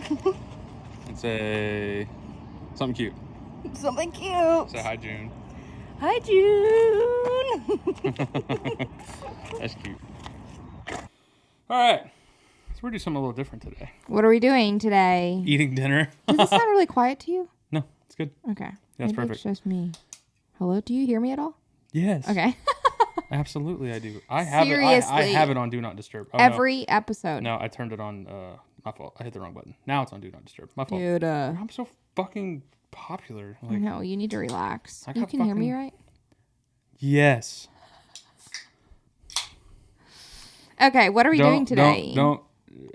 And say something cute. Something cute. Say hi, June. Hi, June. That's cute. All right. So we're doing something a little different today. What are we doing today? Eating dinner. Does it sound really quiet to you? No, it's good. Okay. That's Maybe perfect. It's just me. Hello, do you hear me at all? Yes. Okay. Absolutely, I do. I have Seriously. it. I have it on Do Not Disturb. Oh, Every episode. No, I turned it on. My fault. I hit the wrong button. Now it's on Do Not Disturb. My fault. Dude, I'm so fucking popular. Like, no, you need to relax. I You got can hear me, right? Yes. Okay, what are we doing today? Don't.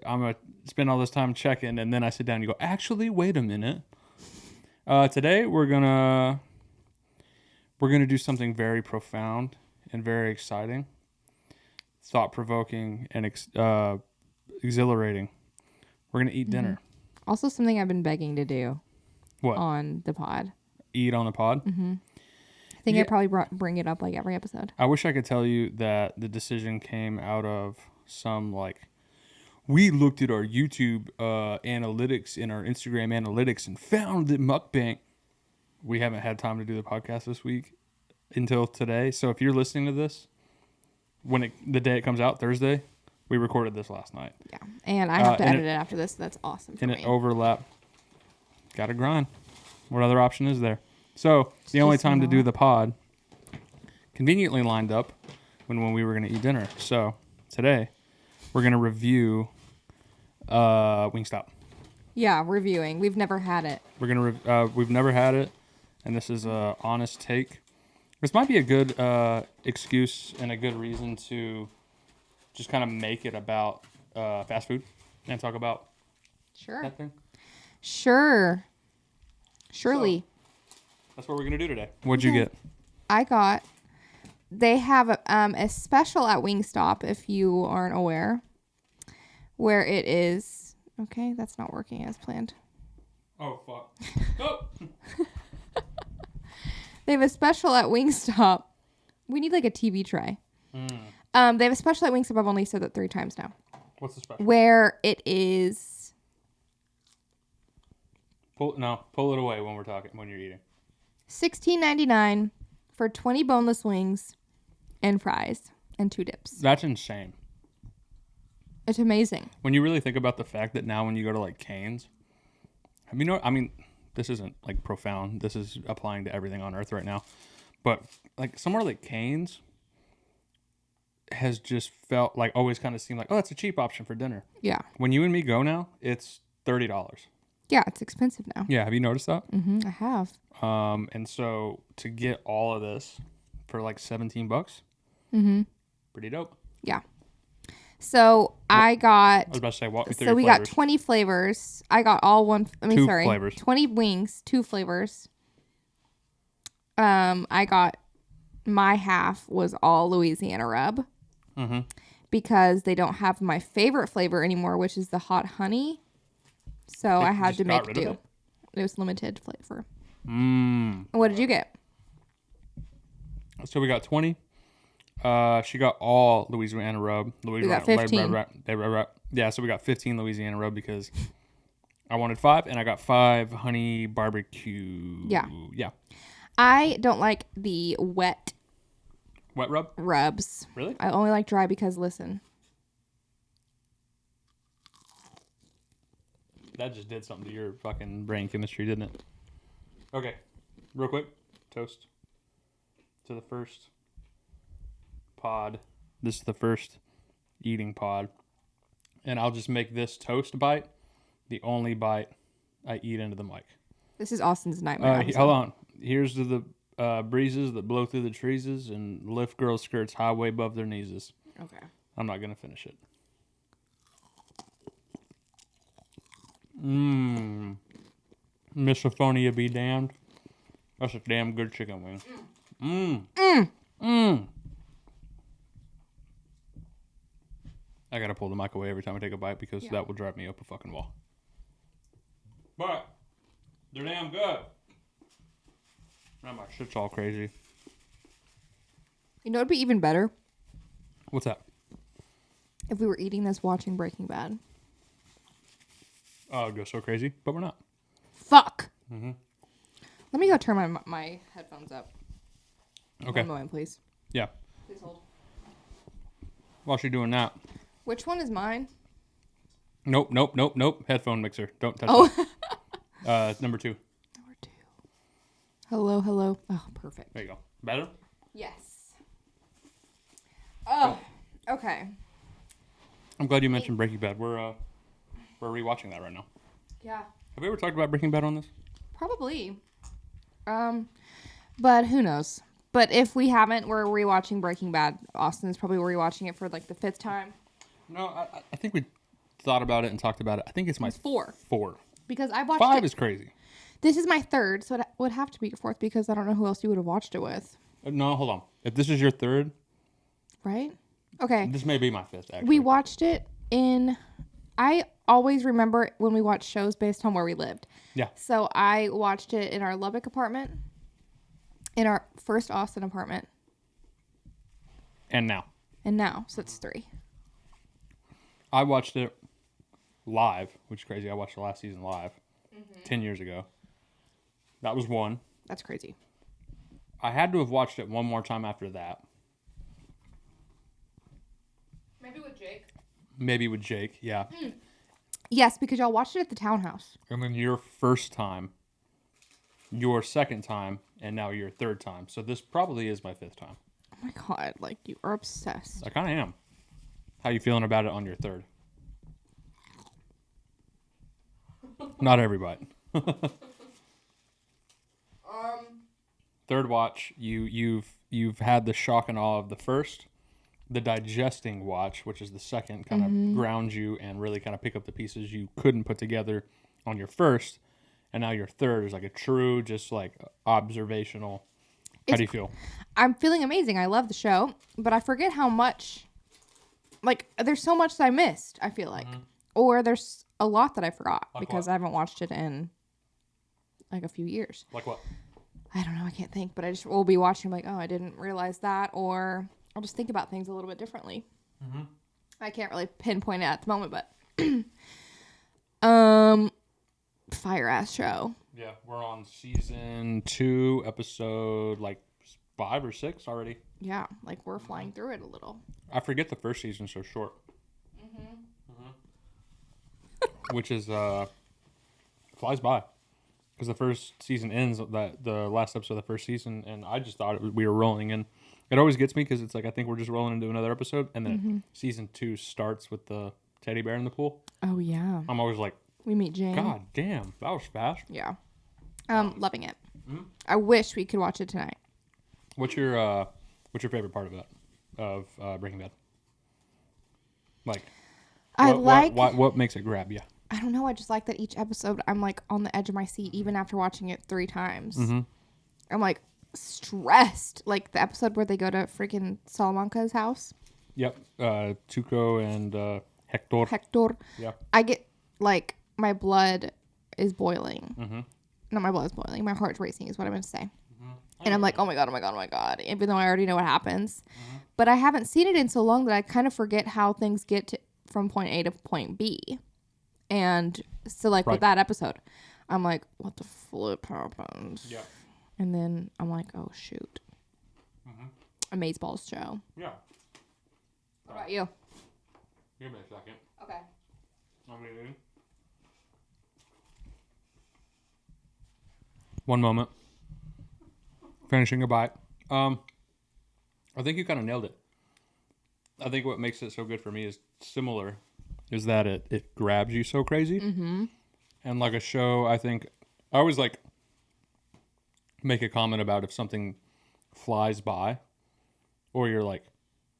I'm gonna spend all this time checking, and then I sit down and you go, actually, wait a minute. Today we're gonna do something very profound and very exciting, thought-provoking, and exhilarating. We're gonna eat dinner. Also, something I've been begging to do. What? On the pod. Eat on the pod? Mm-hmm. I think I probably bring it up like every episode. I wish I could tell you that the decision came out of some we looked at our YouTube analytics and our Instagram analytics and found that mukbang. We haven't had time to do the podcast this week until today. So if you're listening to this, the day it comes out, Thursday, we recorded this last night. Yeah, and I have to edit it after this. That's awesome for me. And it overlapped. Got to grind. What other option is there? So the only time to do the pod conveniently lined up when we were going to eat dinner. So today we're going to review Wang Stahp. Yeah, reviewing. We've never had it. We've never had it, and this is a honest take. This might be a good excuse and a good reason to just kind of make it about fast food and talk about that thing. Sure. Surely. So, that's what we're going to do today. What'd you get? They have a special at Wang Stahp, if you aren't aware, where it is... Okay, that's not working as planned. Oh, fuck. Oh! They have a special at Wang Stahp. We need like a TV tray. They have a special at Wang Stahp. I've only said that 3 times now. What's the special? Where it is... Pull it away when you're eating. $16.99 for 20 boneless wings and fries and 2 dips. That's insane. It's amazing. When you really think about the fact that now when you go to Cane's, this isn't profound. This is applying to everything on earth right now. But somewhere like Cane's has just felt always kind of seemed like, oh, that's a cheap option for dinner. Yeah. When you and me go now, it's $30. Yeah, it's expensive now. Yeah, have you noticed that? Mm-hmm, I have. And so to get all of this for $17, pretty dope. Yeah. So I was about to say, walk me through your we flavors. got 20 flavors. I got all Two flavors. 20 wings, 2 flavors. I got my half was all Louisiana rub. Mm-hmm. Because they don't have my favorite flavor anymore, which is the hot honey. So I had to make do. It was limited flavor. What did you get? So we got 20. She got all Louisiana rub. We got 15. Yeah, so we got 15 Louisiana rub because I wanted 5, and I got 5 honey barbecue. Yeah. Yeah. I don't like the wet rub? Rubs. Really? I only like dry because, listen. That just did something to your fucking brain chemistry, didn't it? Okay. Real quick. Toast to the first pod. This is the first eating pod. And I'll just make this toast bite the only bite I eat into the mic. This is Austin's nightmare. Hold on. Here's to the breezes that blow through the trees and lift girls' skirts high way above their knees. Okay. I'm not going to finish it. Misophonia be damned. That's a damn good chicken wing. I gotta pull the mic away every time I take a bite because that will drive me up a fucking wall. But they're damn good. Now my shit's all crazy. You know what'd be even better? What's that? If we were eating this watching Breaking Bad. Oh, go so crazy, but we're not. Fuck. Mm-hmm. Let me go turn my headphones up. Okay. 1 moment, please. Yeah. Please hold. While she's doing that. Which one is mine? Nope. Headphone mixer. Don't touch that. Number 2. Number 2. Hello. Oh, perfect. There you go. Better? Yes. Oh, okay. I'm glad you mentioned Breaking Bad. We're rewatching that right now. Yeah. Have we ever talked about Breaking Bad on this? Probably. But who knows? But if we haven't, we're rewatching Breaking Bad. Austin is probably rewatching it for like the 5th time. No, I think we thought about it and talked about it. I think it's my 4. 4. Because I watched 5 it. is crazy. This is my 3rd, so it would have to be your 4th because I don't know who else you would have watched it with. No, hold on. If this is your 3rd, right? Okay. This may be my 5th, actually. We watched it in... I always remember when we watched shows based on where we lived. Yeah. So I watched it in our Lubbock apartment, in our first Austin apartment. And now. So it's 3. I watched it live, which is crazy. I watched the last season live 10 years ago. That was 1. That's crazy. I had to have watched it one more time after that. Maybe with Jake, yeah. Yes, because y'all watched it at the townhouse. And then your first time, your 2nd time, and now your 3rd time. So this probably is my 5th time. Oh my God, like you are obsessed. I kind of am. How you feeling about it on your 3rd? Not everybody. 3rd watch, you've had the shock and awe of the first. The digesting watch, which is the 2nd, kind of ground you and really kind of pick up the pieces you couldn't put together on your 1st. And now your 3rd is like a true, just like observational. How do you feel? I'm feeling amazing. I love the show, but I forget how much, like, there's so much that I missed, I feel like. Or there's a lot that I forgot because I haven't watched it in like a few years. Like what? I don't know. I can't think, but I just will be watching like, oh, I didn't realize that, or I'll just think about things a little bit differently. I can't really pinpoint it at the moment, but fire ass show. Yeah, we're on season 2, episode like 5 or 6 already. Yeah, like we're flying through it a little. I forget the first season's so short. Which is flies by. Because the first season ends the last episode of the first season, and I just thought we were rolling in. It always gets me because it's like I think we're just rolling into another episode, and then season 2 starts with the teddy bear in the pool. Oh yeah. I'm always like, we meet Jane. God damn, that was fast. Yeah. Loving it. I wish we could watch it tonight. What's your favorite part of it? Of Breaking Bad? Like, what makes it grab you? I don't know. I just like that each episode I'm like on the edge of my seat, even after watching it 3 times. I'm like stressed. Like the episode where they go to freaking Salamanca's house. Yep. Tuco and Hector. Yeah. I get like my blood is boiling. Not my blood is boiling. My heart's racing is what I meant to say. And I'm like, oh my God. Even though I already know what happens. But I haven't seen it in so long that I kind of forget how things get from point A to point B. And so like with that episode, I'm like, what the flip happens? Yeah. And then I'm like, oh shoot. Amazeballs show. Yeah. What about you? Give me a second. Okay. One moment. Finishing a bite. I think you kind of nailed it. I think what makes it so good for me is similar. Is that it grabs you so crazy. And like a show, I think I always like make a comment about if something flies by or you're like,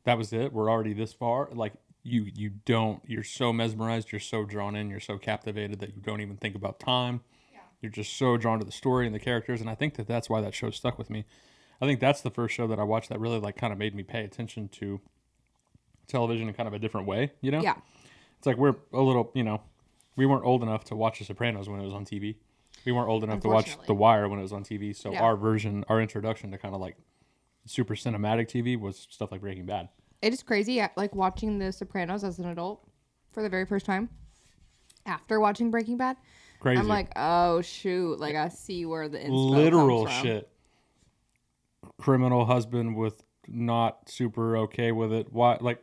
that was it, we're already this far. Like you're so mesmerized, you're so drawn in, you're so captivated that you don't even think about time. Yeah. You're just so drawn to the story and the characters. And I think that's why that show stuck with me. I think that's the first show that I watched that really like kind of made me pay attention to television in kind of a different way, you know? Yeah. It's like we're a little, we weren't old enough to watch The Sopranos when it was on TV. We weren't old enough to watch The Wire when it was on TV. So our introduction to kind of like super cinematic TV was stuff like Breaking Bad. It is crazy, like watching The Sopranos as an adult for the very first time. after watching Breaking Bad. Crazy. I'm like, oh shoot, like I see where the inspo literal comes from. shit. Criminal husband with not super okay with it. Why? Like,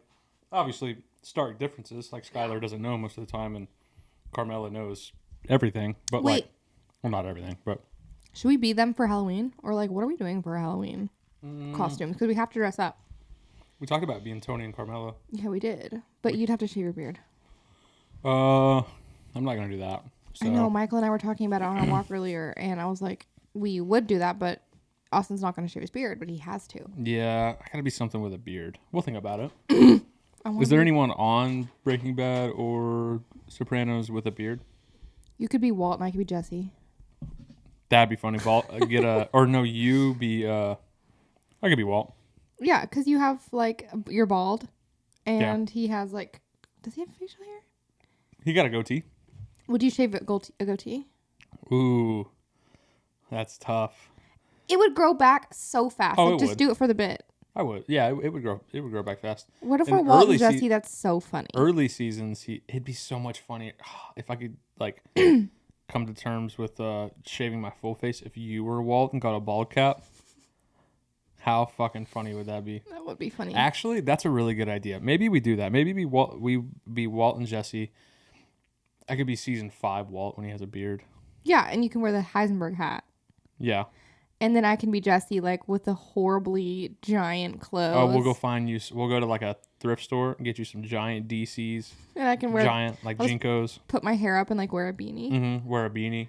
obviously, stark differences. Like Skylar doesn't know most of the time, and Carmela knows everything. But Wait. like, well, not everything, but Should we be them for Halloween? Or like, what are we doing for Halloween costumes? Because we have to dress up. we talked about being Tony and Carmela. Yeah, we did. But you'd have to shave your beard. I'm not gonna do that. So. I know. Michael and I were talking about it on our walk earlier, and I was like, we would do that, but Austin's not going to shave his beard, but he has to. Yeah, I gotta be something with a beard. We'll think about it. Is there anyone on Breaking Bad or Sopranos with a beard? You could be Walt, and I could be Jesse. That'd be funny. Walt, you be. I could be Walt. Yeah, because you have like you're bald, and he has like. Does he have facial hair? He got a goatee. Would you shave a goatee? Ooh, that's tough. It would grow back so fast. Oh, Like, it just would. do it for the bit. I would. Yeah, it would grow. It would grow back fast. What if In we're Walt early and Jesse? That's so funny. Early seasons, it'd be so much funny if I could like come to terms with shaving my full face. If you were Walt and got a bald cap, how fucking funny would that be? That would be funny. Actually, that's a really good idea. Maybe we do that. Maybe we be Walt and Jesse. I could be season 5 Walt when he has a beard. Yeah, and you can wear the Heisenberg hat. Yeah. And then I can be Jesse, like, with the horribly giant clothes. Oh, we'll go find you. We'll go to like a thrift store and get you some giant DCs. And I can wear giant like Jinkos. Put my hair up and like wear a beanie. Mm-hmm. Wear a beanie.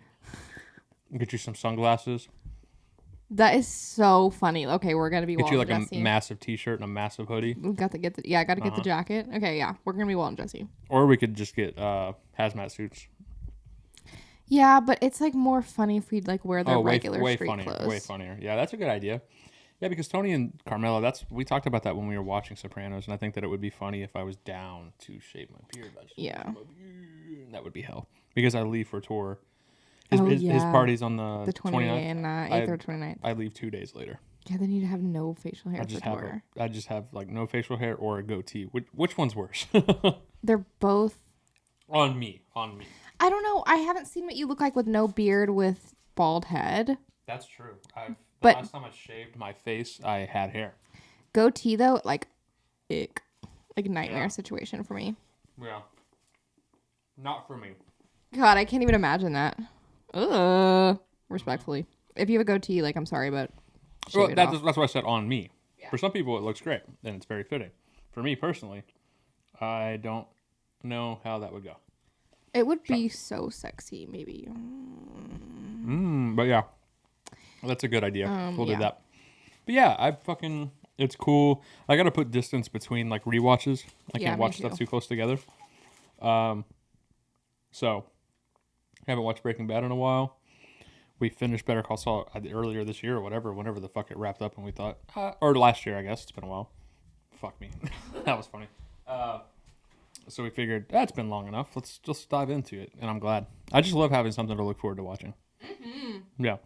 Get you some sunglasses. That is so funny. Okay, we're gonna be Get Walt you and like Jesse. a massive T-shirt and a massive hoodie. We got to get the I got to get the jacket. Okay, yeah, we're gonna be Walt and Jesse. Or we could just get hazmat suits. Yeah, but it's like more funny if we'd like wear their regular way street funnier, clothes. way funnier. Yeah, that's a good idea. Yeah, because Tony and Carmela, we talked about that when we were watching Sopranos, and I think that it would be funny if I was down to shave my beard. Yeah, that would be hell because I leave for tour. His party's on the 28th and 8th or 29th. I leave 2 days later. Yeah, then you'd have no facial hair for tour. I just have like no facial hair or a goatee. Which one's worse? They're both on me. I don't know. I haven't seen what you look like with no beard with bald head. That's true. But last time I shaved my face, I had hair. Goatee though, like, ick, like nightmare situation for me. Yeah. Not for me. God, I can't even imagine that. Respectfully, if you have a goatee, like, I'm sorry, but shave it off. That's why I said on me. Yeah. For some people, it looks great and it's very fitting. For me personally, I don't know how that would go. It would be so sexy, maybe. But yeah, that's a good idea. We'll do yeah. that. But yeah, it's cool. I got to put distance between like rewatches. I can't watch stuff too close together. So I haven't watched Breaking Bad in a while. We finished Better Call Saul earlier this year or whatever, whenever the fuck it wrapped up, and we thought, or last year, I guess. It's been a while. Fuck me. That was funny. So we figured, it's been long enough. Let's just dive into it. And I'm glad. I just love having something to look forward to watching. Mm-hmm. Yeah.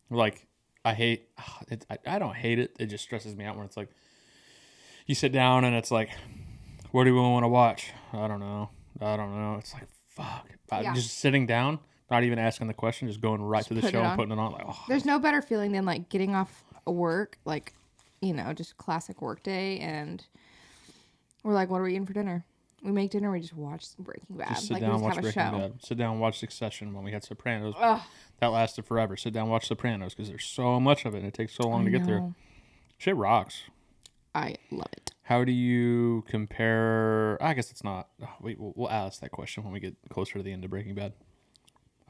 Like, I hate it. I don't hate it. It just stresses me out when it's like, you sit down and it's like, what do we want to watch? I don't know. It's like, fuck. Yeah. Just sitting down, not even asking the question, just going right to the show and putting it on. Like, oh. There's no better feeling than like getting off work, like, just classic work day, and we're like, what are we eating for dinner? We make dinner, we just watch Breaking Bad. Just sit down and watch Breaking Bad. Sit down and watch Succession when we had Sopranos. Ugh. That lasted forever. Sit down and watch Sopranos because there's so much of it and it takes so long to get there. Shit rocks. I love it. How do you compare? I guess it's not. Wait, we'll ask that question when we get closer to the end of Breaking Bad.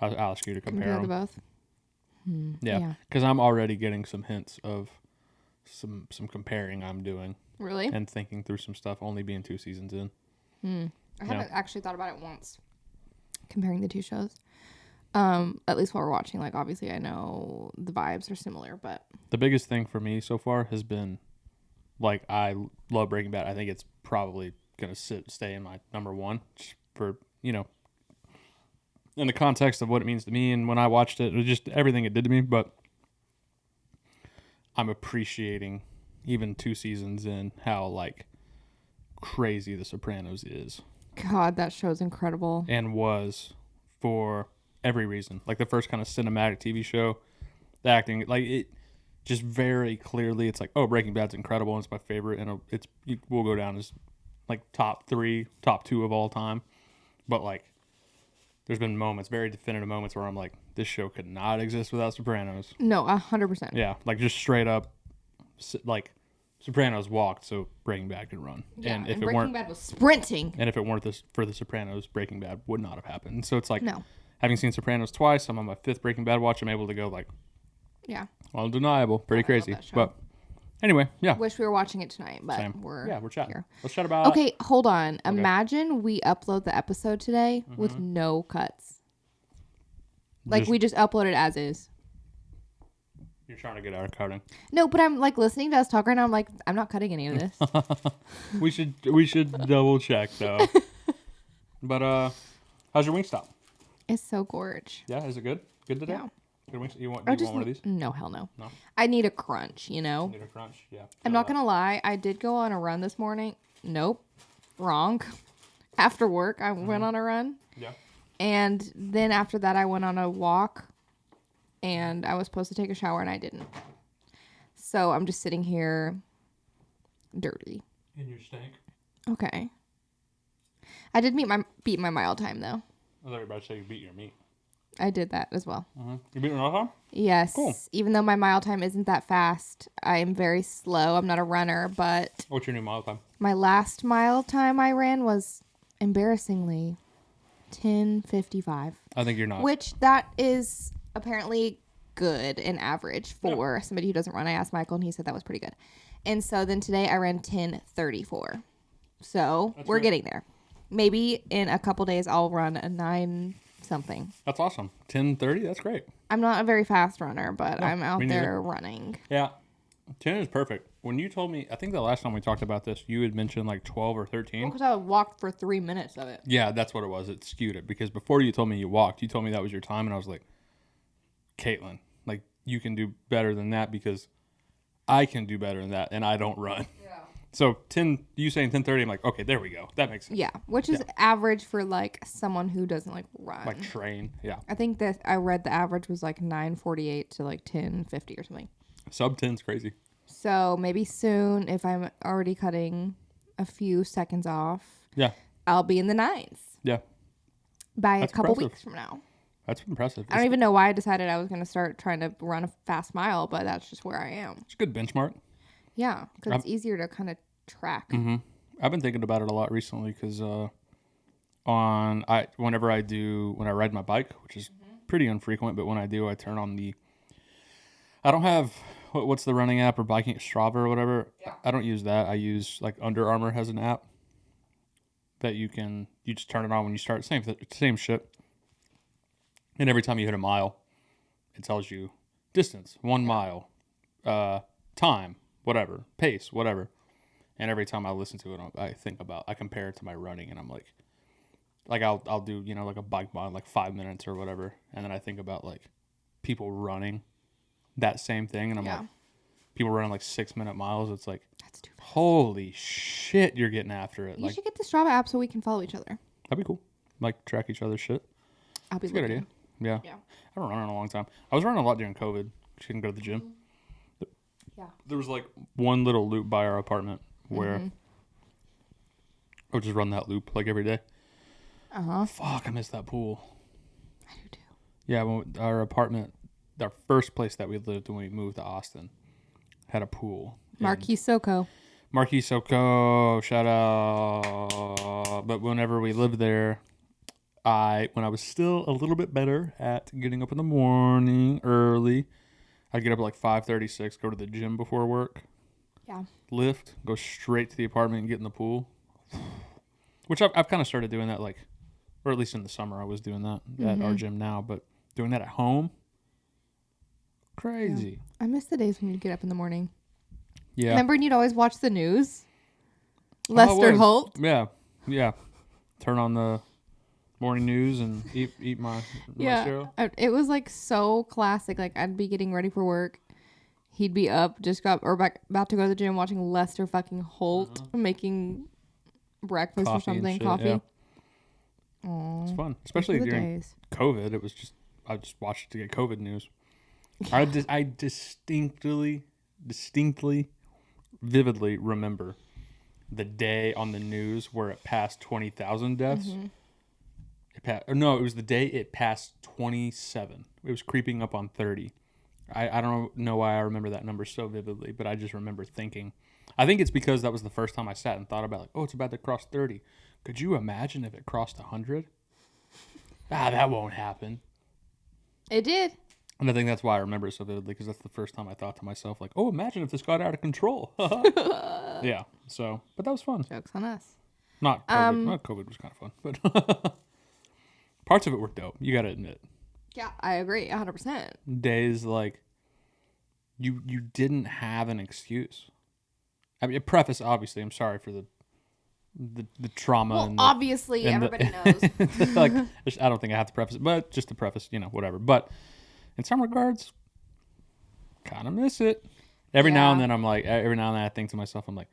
I'll ask you to compare them. Both. Yeah, because I'm already getting some hints of some comparing I'm doing. Really? And thinking through some stuff, only being 2 seasons in. I haven't actually thought about it once, comparing the two shows. At least while we're watching, like, obviously I know the vibes are similar, but the biggest thing for me so far has been, like, I love Breaking Bad. I think it's probably gonna stay in my number 1 just for, in the context of what it means to me, and when I watched it was just everything it did to me. But I'm appreciating, even 2 seasons in, how like crazy The Sopranos is. God, that show's incredible. And was for every reason. Like the first kind of cinematic TV show, the acting, like it just very clearly, it's like, oh, Breaking Bad's incredible and it's my favorite, and it will go down as like top 3, top 2 of all time. But like, there's been moments, very definitive moments, where I'm like, this show could not exist without Sopranos. No, 100%. Yeah, like just straight up, like Sopranos walked so Breaking Bad could run. Yeah, and if it Breaking weren't, Bad was sprinting. and if it weren't this for the Sopranos, Breaking Bad would not have happened. So it's like, No. having seen Sopranos twice, I'm on my 5th Breaking Bad watch. I'm able to go like, Yeah. undeniable, pretty I love crazy. that show. But anyway, yeah, Wish we were watching it tonight, but same. we're chatting. here. Let's chat about. Okay, hold on. Imagine we upload the episode today Mm-hmm. with no cuts. Like Just- we just upload it as is. You're trying to get out of cutting. No, but I'm like listening to us talk right now. I'm like, I'm not cutting any of this. We should double check though. But how's your Wing Stop? It's so gorge. Yeah, is it good? Good today? Yeah. Good wings. You want I one of these? No, hell no. No? I need a crunch, you know? Need a crunch? Yeah. I'm not going to lie. I did go on a run this morning. Nope. Wrong. After work, I went on a run. Yeah. And then after that, I went on a walk. And I was supposed to take a shower, and I didn't. So I'm just sitting here dirty. In your stink? Okay. I did beat my mile time, though. I thought you were about to say you beat your meat. I did that as well. Mm-hmm. You beat your mile time? Yes. Cool. Even though my mile time isn't that fast, I am very slow. I'm not a runner, but What's your new mile time? my last mile time I ran was embarrassingly 10:55, I think you're not. which that is apparently good and average for somebody who doesn't run. I asked Michael and he said that was pretty good. And so then today I ran 10:34. So we're great. getting there. Maybe in a couple days I'll run a 9 something. That's awesome. 10:30. That's great. I'm not a very fast runner, but No, I'm out me neither. there running. Yeah. 10 is perfect. When you told me, I think the last time we talked about this, you had mentioned like 12 or 13. Because I walked for 3 minutes of it. Yeah, that's what it was. It skewed it because before you told me you walked, you told me that was your time, and I was like, Caitlin, like you can do better than that because I can do better than that, and I don't run. Yeah. So you saying 10:30, I'm like, okay, there we go. That makes sense. Yeah, which is average for like someone who doesn't like run. Like train, yeah. I think that I read the average was like 9:48 to like 10:50 or something. Sub 10's crazy. So maybe soon, if I'm already cutting a few seconds off, Yeah, I'll be in the 9s yeah. by That's a couple impressive. weeks from now. That's impressive. I don't even know why I decided I was going to start trying to run a fast mile, but that's just where I am. It's a good benchmark. Yeah, because it's easier to kind of track. Mm-hmm. I've been thinking about it a lot recently because when I ride my bike, which is pretty infrequent, but when I do, I turn on I don't have what's the running app or biking Strava or whatever. Yeah. I don't use that. I use like Under Armour has an app that you just turn it on when you start. Same shit. And every time you hit a mile, it tells you distance, 1 mile, time, whatever, pace, whatever. And every time I listen to it, I compare it to my running, and I'm like I'll do, like a bike mile, like 5 minutes or whatever. And then I think about like people running that same thing. And I'm like, people running like 6-minute miles. It's like, That's too fast. holy shit, you're getting after it. You Like, should get the Strava app so we can follow each other. that'd be cool. Like track each other's shit. I'll be It's a good looking. idea. Yeah. Yeah. I haven't run in a long time. I was running a lot during COVID. Just couldn't go to the gym. Yeah. There was like one little loop by our apartment where I would just run that loop like every day. Uh-huh. Fuck, I miss that pool. I do too. Yeah, when our apartment, our first place that we lived when we moved to Austin, had a pool. Marquis Soko. Marquis Soko, shout out. But whenever we lived there, when I was still a little bit better at getting up in the morning early, I'd get up at like 5:36, go to the gym before work, Yeah. lift, go straight to the apartment and get in the pool. Which I've kind of started doing that, like, or at least in the summer I was doing that at our gym now, but doing that at home, crazy. I miss the days when you'd get up in the morning. Yeah. Remember when you'd always watch the news? Oh, I Lester would. Holt? Yeah. Turn on the morning news and eat my cereal. It was like so classic. Like I'd be getting ready for work. He'd be up, about to go to the gym watching Lester fucking Holt making breakfast or Coffee and something, shit, coffee. yeah. It's fun, especially Those were the during days. COVID. It was just I just watched it to get COVID news. I distinctly, vividly remember the day on the news where it passed 20,000 deaths. No, it was the day it passed 27. It was creeping up on 30. I don't know why I remember that number so vividly, but I just remember thinking. I think it's because that was the first time I sat and thought about like, oh, it's about to cross 30. Could you imagine if it crossed 100? That won't happen. It did. And I think that's why I remember it so vividly, because that's the first time I thought to myself, like, oh, imagine if this got out of control. Yeah. So, but that was fun. Jokes on us. Not COVID. Not COVID was kind of fun, but parts of it were dope. You got to admit. Yeah, I agree, 100%. Days like you didn't have an excuse. I mean, preface obviously. I'm sorry for the trauma. Well, and obviously, and everybody knows. like, I don't think I have to preface it, but just to preface, whatever. But in some regards, kind of miss it. Every now and then, I think to myself, I'm like,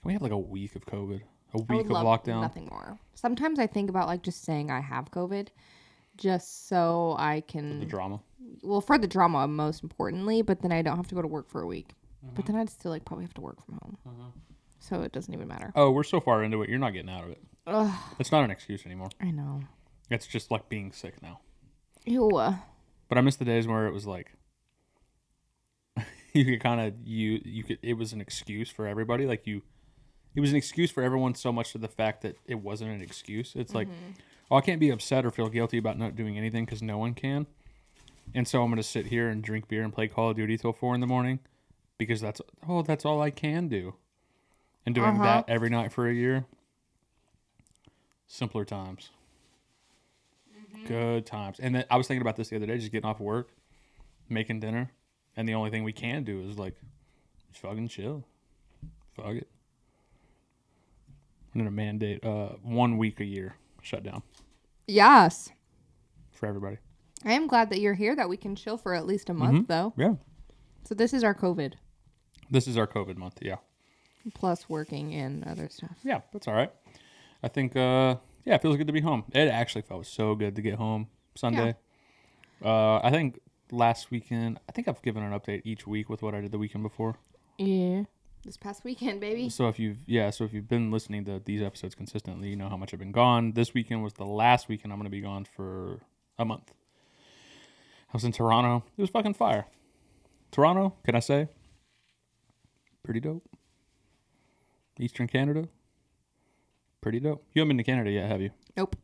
can we have like a week of COVID, a I week would of love lockdown? nothing more. Sometimes I think about like just saying I have COVID, just so I can The drama. Well, for the drama, most importantly, but then I don't have to go to work for a week. But then I'd still like probably have to work from home, so it doesn't even matter. Oh, we're so far into it, you're not getting out of it. Ugh, It's not an excuse anymore. I know. It's just like being sick now. Ew. But I miss the days where it was like you could kind of you could it was an excuse for everybody. Like it was an excuse for everyone so much to the fact that it wasn't an excuse. It's like, oh, I can't be upset or feel guilty about not doing anything because no one can. And so I'm gonna sit here and drink beer and play Call of Duty till 4 a.m. because that's all I can do. And doing that every night for a year. Simpler times. Good times. And then I was thinking about this the other day, just getting off work, making dinner, and the only thing we can do is like just fucking chill. Fuck it. I'm gonna mandate 1 week a year shutdown Yes. for everybody. I am glad that you're here, that we can chill for at least a month, though. Yeah. So this is our COVID, This is our COVID month, yeah. plus working and other stuff. Yeah, that's all right. I think it feels good to be home. It actually felt so good to get home Sunday. I think last weekend, I think I've given an update each week with what I did the weekend before. Yeah. This past weekend, baby. So if you've been listening to these episodes consistently, you know how much I've been gone. This weekend was the last weekend I'm going to be gone for a month. I was in Toronto. It was fucking fire. Toronto, can I say? Pretty dope. Eastern Canada. Pretty dope. You haven't been to Canada yet, have you? Nope.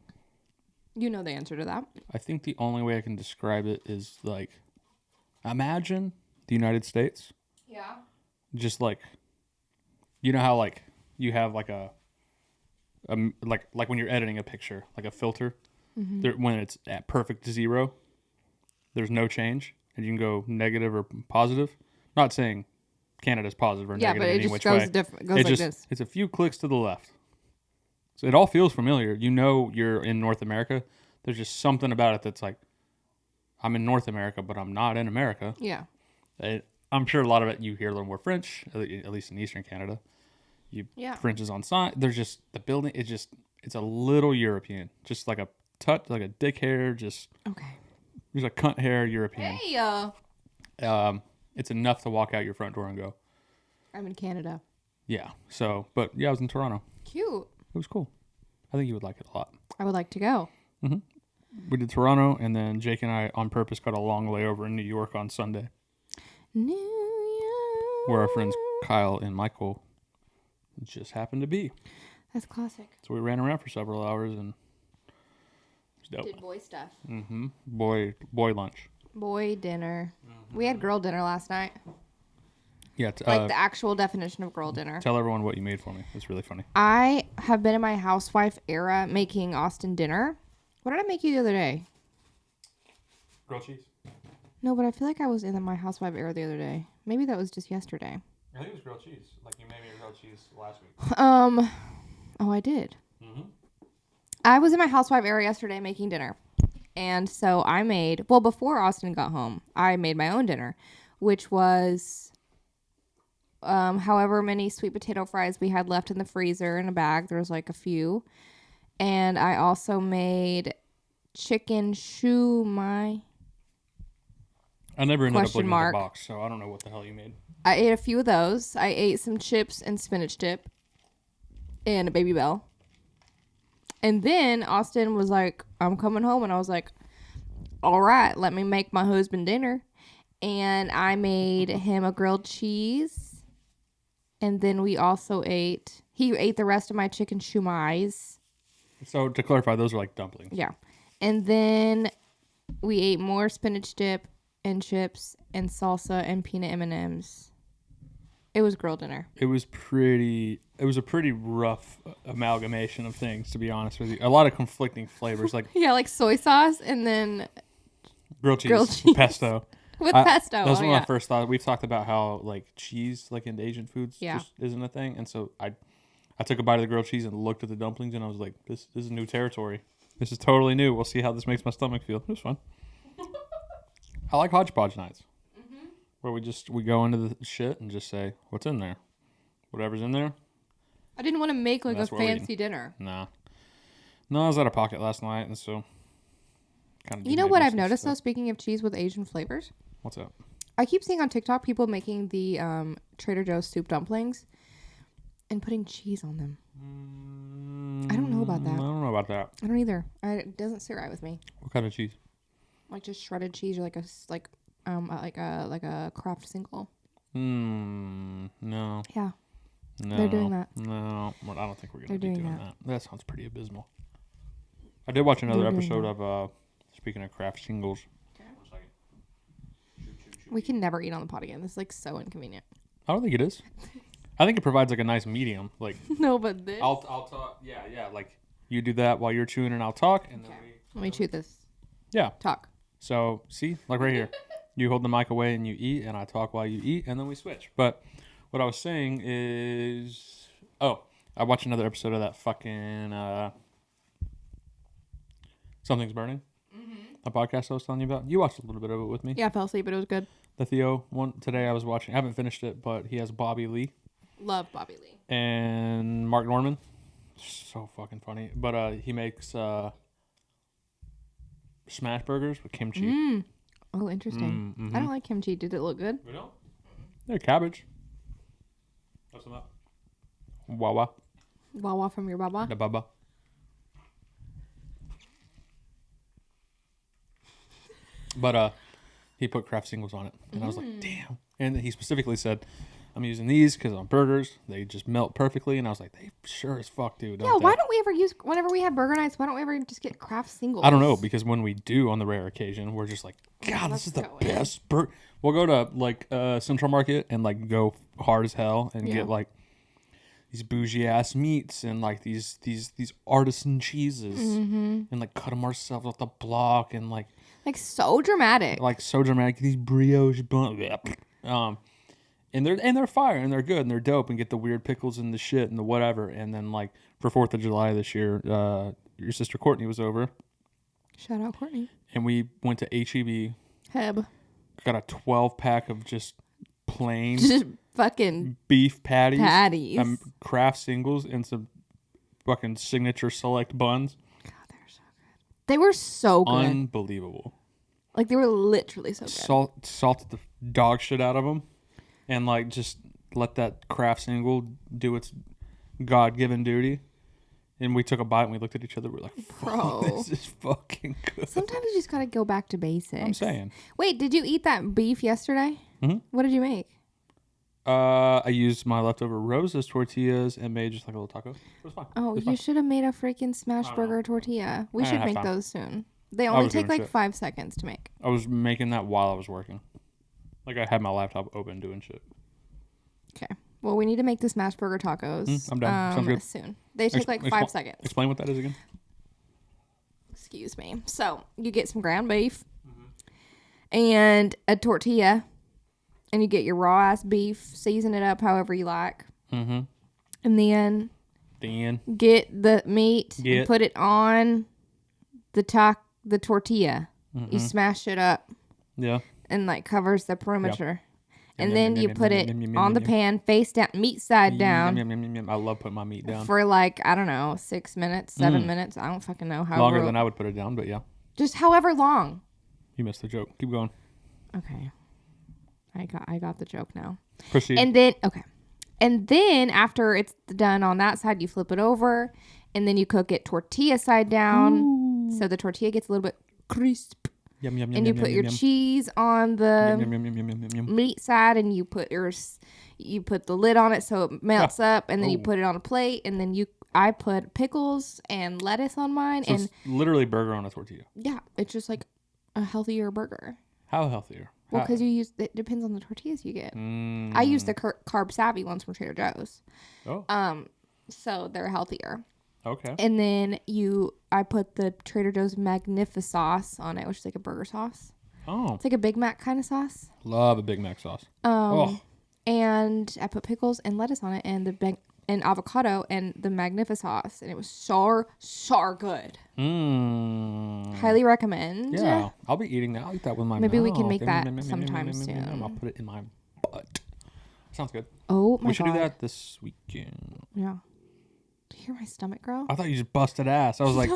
You know the answer to that. I think the only way I can describe it is like, imagine the United States. Yeah. Just like, you know how like you have like a like when you're editing a picture, like a filter, there, when it's at perfect 0, there's no change, and you can go negative or positive. Not saying Canada's positive or negative but in it any just which goes way. different. Goes It like just this. it's a few clicks to the left. So it all feels familiar. You know you're in North America. There's just something about it that's like, I'm in North America, but I'm not in America. Yeah. I'm sure a lot of it you hear a little more French, at least in Eastern Canada. French is on sign. There's just the building. It's a little European, just like a touch, like a dick hair. Just Okay. there's a cunt hair European. Hey. It's enough to walk out your front door and go, I'm in Canada. yeah. So, but yeah, I was in Toronto. Cute. It was cool. I think you would like it a lot. I would like to go. We did Toronto, and then Jake and I, on purpose, got a long layover in New York on Sunday, New York. where our friends Kyle and Michael just happened to be. That's classic. So we ran around for several hours, and it was dope. Did boy stuff. Boy lunch. Boy dinner. We had girl dinner last night. Yeah. Like the actual definition of girl dinner. Tell everyone what you made for me. It's really funny. I have been in my housewife era making Austin dinner. What did I make you the other day? Grilled cheese. No, but I feel like I was in my housewife era the other day. Maybe that was just yesterday. I think it was grilled cheese. Like you made me a grilled cheese last week. Oh, I did. I was in my housewife era yesterday making dinner. And so I made, well, before Austin got home, I made my own dinner, which was however many sweet potato fries we had left in the freezer in a bag. There was like a few. And I also made chicken shumai. I never ended up Question looking at mark. the box, so I don't know what the hell you made. I ate a few of those. I ate some chips and spinach dip and a Baby Bell. And then Austin was like, I'm coming home. And I was like, all right, let me make my husband dinner. And I made him a grilled cheese. And then we also he ate the rest of my chicken shumais. So to clarify, those are like dumplings. Yeah. And then we ate more spinach dip and chips and salsa and peanut M&Ms. It was girl dinner. It was a pretty rough amalgamation of things, to be honest with you. A lot of conflicting flavors, like Yeah, like soy sauce and then grilled cheese, Grilled cheese. pesto. with pesto. That was Oh, when yeah. I first thought. We've talked about how like cheese, like in Asian foods, Yeah. just isn't a thing. And so I took a bite of the grilled cheese and looked at the dumplings, and I was like, this is new territory. This is totally new. We'll see how this makes my stomach feel. It was fun. I like hodgepodge nights, where we go into the shit and just say what's in there, whatever's in there. I didn't want to make like a That's what we're fancy dinner. Nah. No, I was out of pocket last night, and so kind of. You know what I've noticed though, speaking of cheese with Asian flavors? What's up? I keep seeing on TikTok people making the Trader Joe's soup dumplings and putting cheese on them. I don't know about that. I don't know about that. I don't either. It doesn't sit right with me. What kind of cheese? Like just shredded cheese or like a Kraft single. No. Yeah. No. They're doing that. No. Well, I don't think we're going to They're be doing doing that. that. That sounds pretty abysmal. I did watch another They're doing episode that. of, speaking of Kraft singles. We can never eat on the pot again. This is like so inconvenient. I don't think it is. I think it provides like a nice medium. Like, No, but this. I'll talk. Yeah. Like, you do that while you're chewing and I'll talk. And then Let me chew this. Yeah. Talk. So, see, like right here, you hold the mic away and you eat, and I talk while you eat, and then we switch. But what I was saying is, I watched another episode of that fucking Something's Burning, a podcast I was telling you about. You watched a little bit of it with me. Yeah, I fell asleep, but it was good. The Theo one today I was watching. I haven't finished it, but he has Bobby Lee Love Bobby Lee. and Mark Norman. So fucking funny. But he makes smash burgers with kimchi. Oh, interesting. I don't like kimchi. Did it look good? We don't. They're cabbage. What's them up? Wawa. Wawa from your baba. The baba. But he put Kraft singles on it, and I was like, damn. And he specifically said, I'm using these because on burgers they just melt perfectly, and I was like, they sure as fuck do. Yeah, why don't we ever use, whenever we have burger nights, why don't we ever just get Kraft singles? I don't know, because when we do on the rare occasion, we're just like, God, this is the best burger. We'll go to like Central Market and like go hard as hell and get like these bougie ass meats and like these artisan cheeses and like cut them ourselves off the block and like so dramatic. Like so dramatic. These brioche buns. And they're fire and they're good and they're dope and get the weird pickles and the shit and the whatever. And then like for 4th of July this year, your sister Courtney was over. Shout out Courtney. And we went to HEB. Heb. Got a 12-pack of just plain Just fucking beef patties. Kraft singles and some fucking signature select buns. God, they were so good. Unbelievable. Like they were literally so good. Salted the dog shit out of them. And like just let that Kraft single do its God-given duty. And we took a bite and we looked at each other. We're like, Bro, this is fucking good. Sometimes you just gotta go back to basics. I'm saying. Wait, did you eat that beef yesterday? Mm-hmm. What did you make? I used my leftover Rosa's tortillas and made just like a little taco. It was fine. Oh, you should have made a freaking smash burger tortilla. We should make those soon. They only take like 5 seconds to make. I was making that while I was working. Like I had my laptop open doing shit. Okay. Well, we need to make the smash burger tacos. I'm done. Sounds good. Soon. They take like 5 seconds. Explain what that is again. Excuse me. So you get some ground beef and a tortilla, and you get your raw ass beef. Season it up however you like, and then get the meat and put it on the tortilla. You smash it up. Yeah. And like covers the perimeter. And then you put it on the pan, face down, meat side down. I love putting my meat down. For like, I don't know, 6 minutes, 7 minutes. I don't fucking know how longer than I would put it down, but yeah. Just however long. You missed the joke. Keep going. Okay. I got the joke now. Proceed. And then after it's done on that side, you flip it over and then you cook it tortilla side down. Ooh. So the tortilla gets a little bit crisp. Yum, yum, and yum, you put yum, your yum. cheese on the meat side, and you put the lid on it so it melts up, and then you put it on a plate, and then I put pickles and lettuce on mine. So and it's literally burger on a tortilla. Yeah, it's just like a healthier burger. How healthier? Well, because it depends on the tortillas you get. I use the carb savvy ones from Trader Joe's. Oh. So they're healthier. Okay. And then I put the Trader Joe's Magnifi-sauce on it, which is like a burger sauce. Oh. It's like a Big Mac kind of sauce. Love a Big Mac sauce. And I put pickles and lettuce on it, and avocado and the Magnifi-sauce, and it was so good. Highly recommend. Yeah, I'll be eating that. I'll eat that with my Maybe mouth. we can make that sometime soon. I'll put it in my butt. Sounds good. Oh my god. We should do that this weekend. Yeah. Do you hear my stomach growl? I thought you just busted ass. I was like,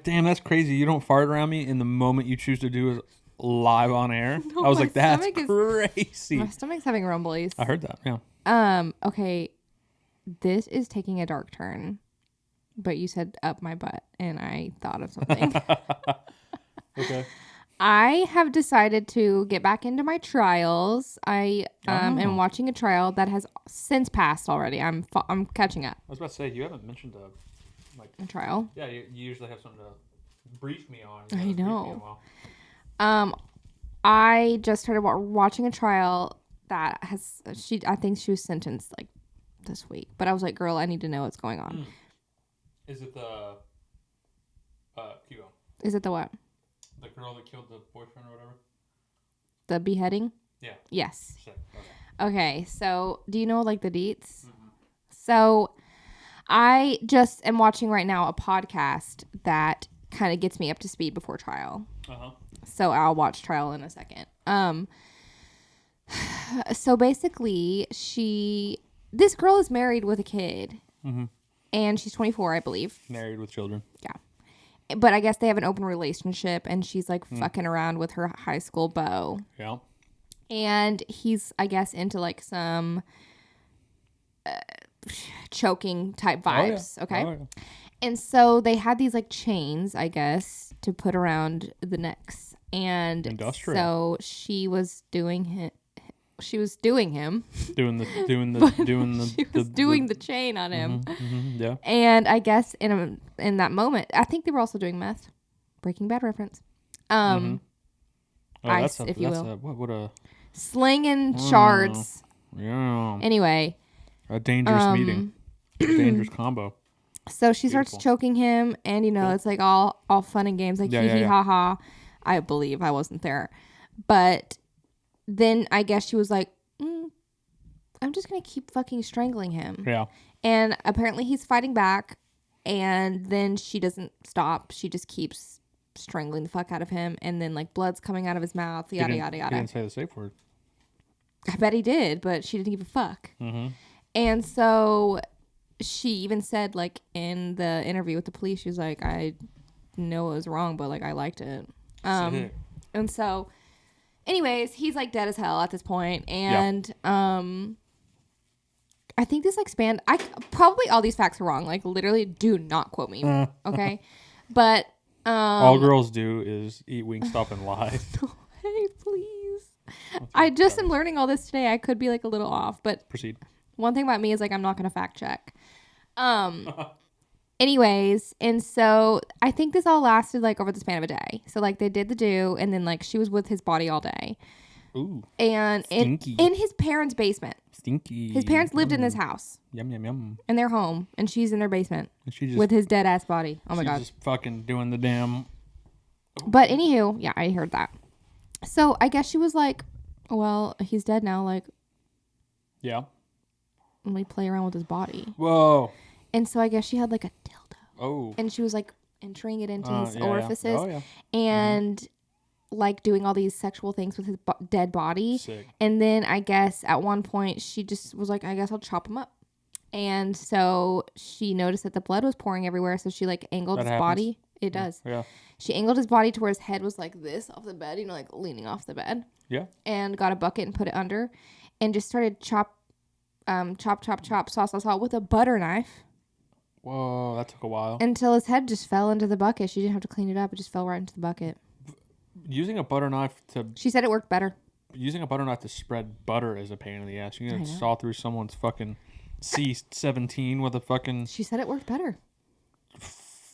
damn, that's crazy. You don't fart around me, and the moment you choose to do it live on air. No, I was like, that's crazy. My stomach's having rumblies. I heard that. Yeah. Okay. This is taking a dark turn, but you said up my butt, and I thought of something. Okay. I have decided to get back into my trials. I am watching a trial that has since passed already. I'm catching up. I was about to say, you haven't mentioned a trial. Yeah, you usually have something to brief me on. I know. I just started watching a trial that I think she was sentenced like this week, but I was like, girl, I need to know what's going on. Is it the keep going. Is it the what? The girl that killed the boyfriend or whatever? The beheading? Yeah. Yes. Sick. Okay, so do you know like the deets? Mm-hmm. So I just am watching right now a podcast that kind of gets me up to speed before trial. Uh-huh. So I'll watch trial in a second. So basically this girl is married with a kid. Mm-hmm. And she's 24, I believe. Married with children. Yeah. But I guess they have an open relationship, and she's like fucking around with her high school beau. Yeah. And he's, I guess, into like some choking type vibes. Oh, yeah. Okay. Oh, yeah. And so they had these like chains, I guess, to put around the necks. And industrial. So she was doing him. She was doing the chain on him. Yeah. And I guess in that moment, I think they were also doing meth. Breaking Bad reference. Ice, if you will. What a slinging shards. Yeah. Anyway. A dangerous meeting. A dangerous combo. So she starts choking him, and it's like all fun and games, like hee hee ha ha. I believe I wasn't there, but then I guess she was like, I'm just going to keep fucking strangling him. Yeah. And apparently he's fighting back, and then she doesn't stop. She just keeps strangling the fuck out of him, and then like blood's coming out of his mouth, yada, yada, yada. He didn't say the safe word. I bet he did, but she didn't give a fuck. Mm-hmm. And so she even said like in the interview with the police, she was like, I know it was wrong, but like I liked it. And so... anyways, he's like dead as hell at this point, and I think this spanned. Probably all these facts are wrong. Like literally, do not quote me. Okay, but all girls do is eat Wang Stahp and lie. Hey, please. I just am learning all this today. I could be like a little off, but proceed. One thing about me is like I'm not gonna fact check. Anyways, and so I think this all lasted like over the span of a day. So like they did the do, and then like she was with his body all day. Ooh. And in his parents' basement. Stinky. His parents lived in this house. Yum yum yum. In their home, and she's in their basement and with his dead ass body. Oh my god. She's just fucking doing the damn. But anywho, yeah, I heard that. So I guess she was like, "Well, he's dead now. Like, yeah. Let me play around with his body." Whoa. And so I guess she had like a dildo. Oh. And she was like entering it into his orifices. Yeah. Oh, yeah. And like doing all these sexual things with his dead body. Sick. And then I guess at one point she just was like, I guess I'll chop him up. And so she noticed that the blood was pouring everywhere. So she like angled his body. It does. Yeah. She angled his body to where his head was like this off the bed, like leaning off the bed. Yeah. And got a bucket and put it under, and just started chop, saw with a butter knife. Whoa, that took a while. Until his head just fell into the bucket. She didn't have to clean it up. It just fell right into the bucket. Using a butter knife to... She said it worked better. Using a butter knife to spread butter is a pain in the ass. You're going to saw through someone's fucking C-17 with a fucking... She said it worked better.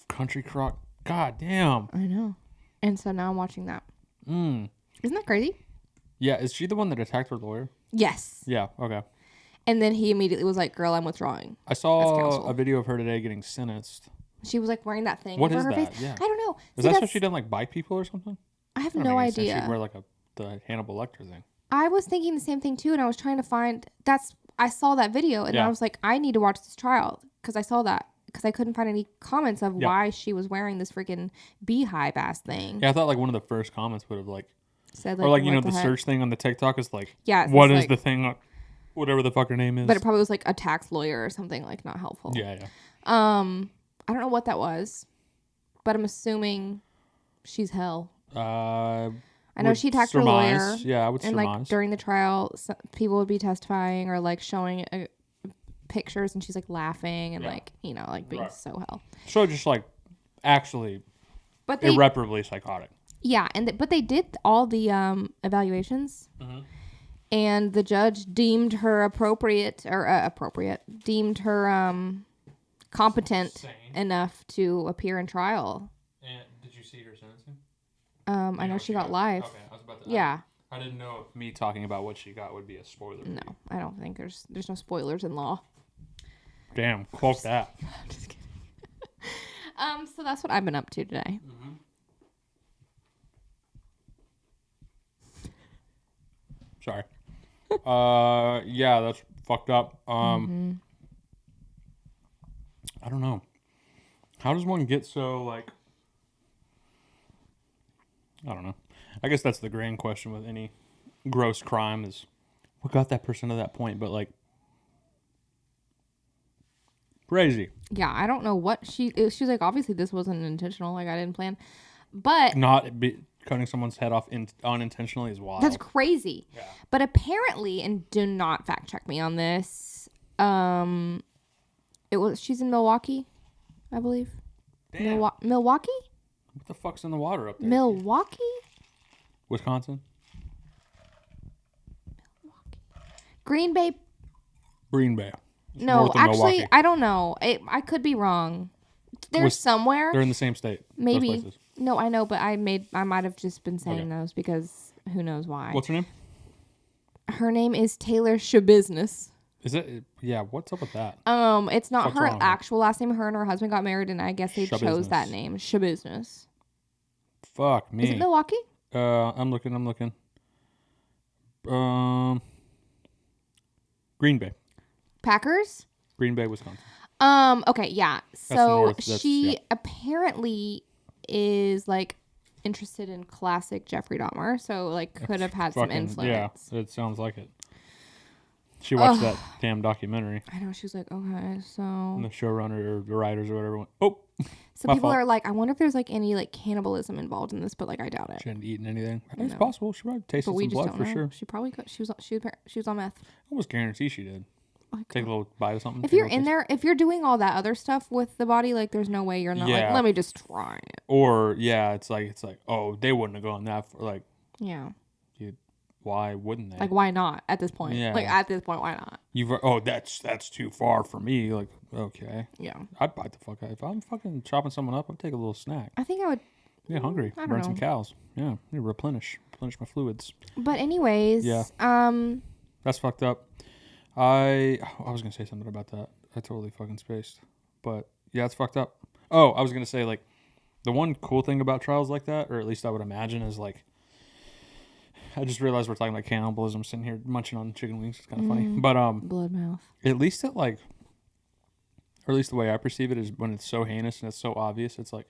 Country crock. God damn. I know. And so now I'm watching that. Mm. Isn't that crazy? Yeah, is she the one that attacked her lawyer? Yes. Yeah, okay. And then he immediately was like, girl, I'm withdrawing. I saw a video of her today getting sentenced. She was like wearing that thing what over is her that? face. Yeah. I don't know. Is that so she didn't like bite people or something? I have no idea. She'd wear like the Hannibal Lecter thing. I was thinking the same thing too, and I was trying to find I saw that video, and I was like, I need to watch this trial because I saw that because I couldn't find any comments of why she was wearing this freaking beehive ass thing. Yeah, I thought like one of the first comments would have like said like, or like you know the search thing on the TikTok is like what is the thing, whatever the fuck her name is. But it probably was like a tax lawyer or something, like not helpful. Yeah. I don't know what that was, but I'm assuming she's hell. I know she attacked her lawyer. Yeah, I would surmise. And like during the trial, people would be testifying or like showing pictures, and she's like laughing and like like being so hell. So just like actually, but irreparably psychotic. Yeah, but they did all the evaluations, and the judge deemed her deemed her competent enough to appear in trial. And did you see her sentencing? I know she got life. Okay, I was about to. Yeah. I didn't know if me talking about what she got would be a spoiler. No, I don't think there's no spoilers in law. Damn, cloak that. I'm just kidding. So that's what I've been up to today. Sorry. Yeah, that's fucked up. I don't know. How does one get so like? I don't know. I guess that's the grand question with any gross crime is what got that person to that point, but like crazy. Yeah, I don't know what she's like, obviously this wasn't intentional, like I didn't plan. But cutting someone's head off unintentionally is wild. That's crazy. Yeah. But apparently, and do not fact check me on this, she's in Milwaukee, I believe. Damn. Milwaukee? What the fuck's in the water up there? Milwaukee? Wisconsin? Green Bay? Green Bay. It's no, actually, Milwaukee. I don't know. I could be wrong. There's somewhere. They're in the same state. Maybe. No, I know, but I might have just been saying those because who knows why. What's her name? Her name is Taylor Shabusiness. Is it? Yeah, what's up with that? It's not her actual last name. Her and her husband got married, and I guess they chose that name, Shabusiness. Fuck me. Is it Milwaukee? I'm looking. Green Bay. Packers? Green Bay, Wisconsin. Okay, yeah. So she apparently is like interested in classic Jeffrey Dahmer, so like could have had some influence. Yeah, it sounds like it. She watched that damn documentary. I know. She was like, okay, so. And the showrunner or the writers or whatever went, oh. So people are like, I wonder if there's like any like cannibalism involved in this, but like I doubt it. She hadn't eaten anything. I think it's possible. She probably tasted some blood for sure. She probably could. She was on meth. I almost guarantee she did. Take a little bite of something. If you're in there, if you're doing all that other stuff with the body, like there's no way you're not like, let me just try it. Or it's like, oh, they wouldn't have gone that for like. Yeah. Why wouldn't they? Like, why not at this point? Yeah. Like, at this point, why not? That's too far for me. Like, okay. Yeah. I'd bite the fuck out. If I'm fucking chopping someone up, I'd take a little snack. I think I would. Yeah, hungry. I don't Burn know. some cows. Yeah. Replenish my fluids. But anyways. Yeah. That's fucked up. I was going to say something about that. I totally fucking spaced. But, yeah, it's fucked up. Oh, I was going to say, like, the one cool thing about trials like that, or at least I would imagine, is, like, I just realized we're talking about cannibalism, sitting here munching on chicken wings. It's kind of funny. But, blood mouth. At least it, like, or at least the way I perceive it is when it's so heinous and it's so obvious, it's like,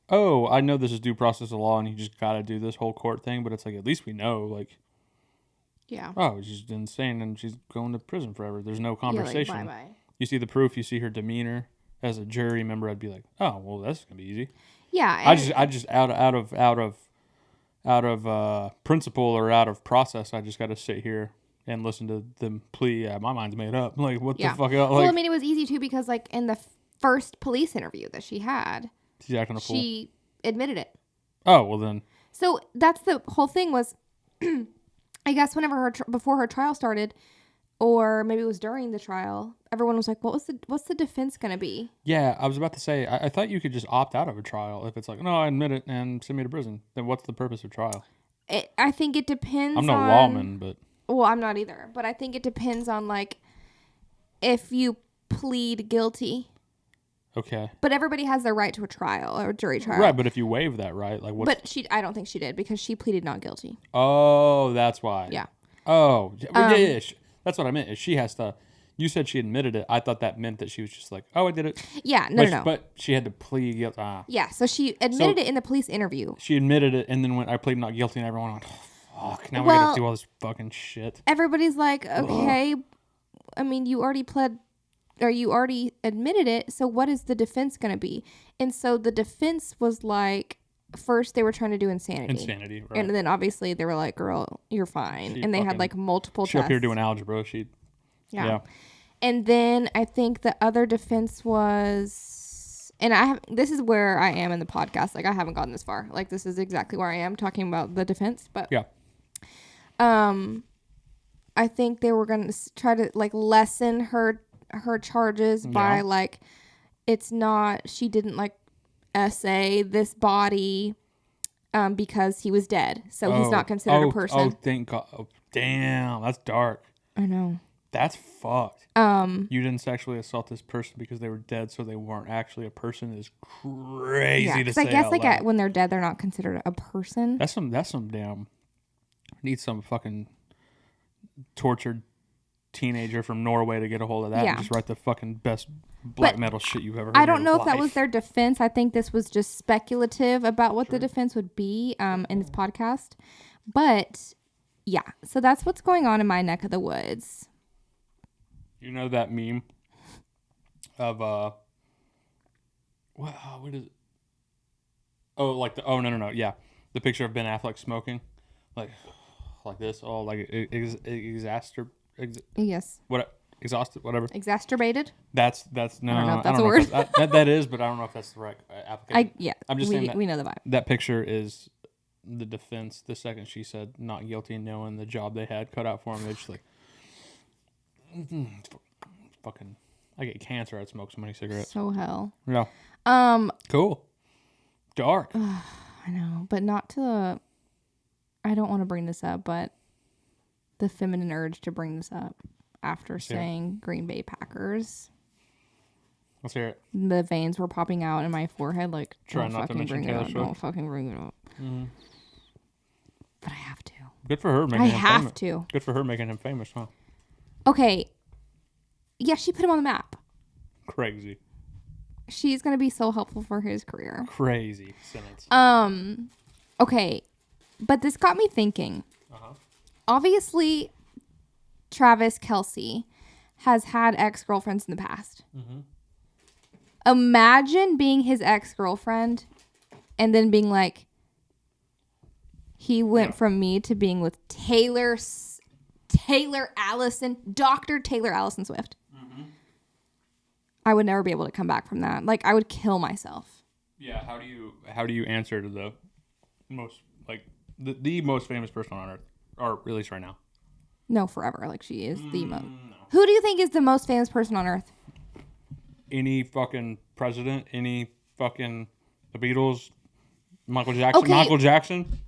oh, I know this is due process of law and you just got to do this whole court thing. But it's like, at least we know, like, yeah. Oh, she's insane and she's going to prison forever. There's no conversation. Like, bye-bye. You see the proof, you see her demeanor. As a jury member, I'd be like, oh, well, that's going to be easy. Yeah. I just out of principle or out of process, I just got to sit here and listen to them plea. Yeah, my mind's made up. Like, what the fuck else? Like, well, I mean, it was easy too because like in the first police interview that she had, she's acting a fool. she admitted it. Oh, well then. So that's the whole thing was, I guess whenever before her trial started, or maybe it was during the trial, everyone was like, what's the defense going to be? Yeah, I was about to say, I thought you could just opt out of a trial if it's like, no, I admit it and send me to prison. Then what's the purpose of trial? I think it depends I'm no on, lawman, but. Well, I'm not either. But I think it depends on, like, if you plead guilty. Okay. But everybody has their right to a trial or a jury trial. Right, but if you waive that right, like what? But I don't think she did because she pleaded not guilty. Oh, that's why. Yeah. Oh, yeah. That's what I meant. Is she has to. You said she admitted it. I thought that meant that she was just like, oh, I did it. Yeah, no. But she had to plead guilty. Yeah, so she admitted it in the police interview. She admitted it and then went, I plead not guilty, and everyone went, oh, fuck, now we gotta do all this fucking shit. Everybody's like, okay, I mean, you already pled, or you already admitted it, so what is the defense gonna be? And so the defense was like, first they were trying to do insanity. Insanity, right. And then obviously they were like, girl, you're fine. And they had like multiple tests. She up here doing algebra. Yeah. And then I think the other defense was, and this is where I am in the podcast. Like I haven't gotten this far. Like this is exactly where I am talking about the defense. But yeah. I think they were going to try to like lessen her charges by like, it's not, she didn't like essay this body because he was dead. So he's not considered a person. Oh, thank God. Oh, damn. That's dark. I know. That's fucked. You didn't sexually assault this person because they were dead, so they weren't actually a person. Is crazy to say. I guess out like loud. when they're dead, they're not considered a person. That's some damn. Need some fucking tortured teenager from Norway to get a hold of that and just write the fucking best black metal shit you've ever heard. I don't know if that was their defense. I think this was just speculative about what the defense would be in this podcast. But yeah, so that's what's going on in my neck of the woods. You know that meme of what is it? Oh, like no, yeah, the picture of Ben Affleck smoking, like this, all like Yes. Exhausted, whatever. Exacerbated. That's no. I don't know if that's I don't a word. That is, but I don't know if that's the right application. I'm just saying we know the vibe. That picture is the defense. The second she said not guilty, knowing the job they had cut out for them, they're just like. Fucking, I get cancer. I'd smoke so many cigarettes. So hell. Yeah. Cool. Dark. I know, but not to the. I don't want to bring this up, but the feminine urge to bring this up after saying Green Bay Packers. Let's hear it. The veins were popping out in my forehead. Like, try not to mention Taylor Swift. Don't fucking bring it up. Mm-hmm. But I have to. Good for her making him famous. I have to. Good for her making him famous, huh? Okay. Yeah, she put him on the map. Crazy. She's going to be so helpful for his career. Crazy sentence. Okay. But this got me thinking. Obviously, Travis Kelce has had ex-girlfriends in the past. Mm-hmm. Imagine being his ex-girlfriend and then being like, he went from me to being with Taylor Allison, Dr. Taylor Allison Swift. Mm-hmm. I would never be able to come back from that. Like, I would kill myself. Yeah, how do you answer to the most, like, the most famous person on earth, or at least right now? No, forever. Like, she is the most. No. Who do you think is the most famous person on earth? Any fucking president, any fucking the Beatles, Michael Jackson. Okay. Michael Jackson.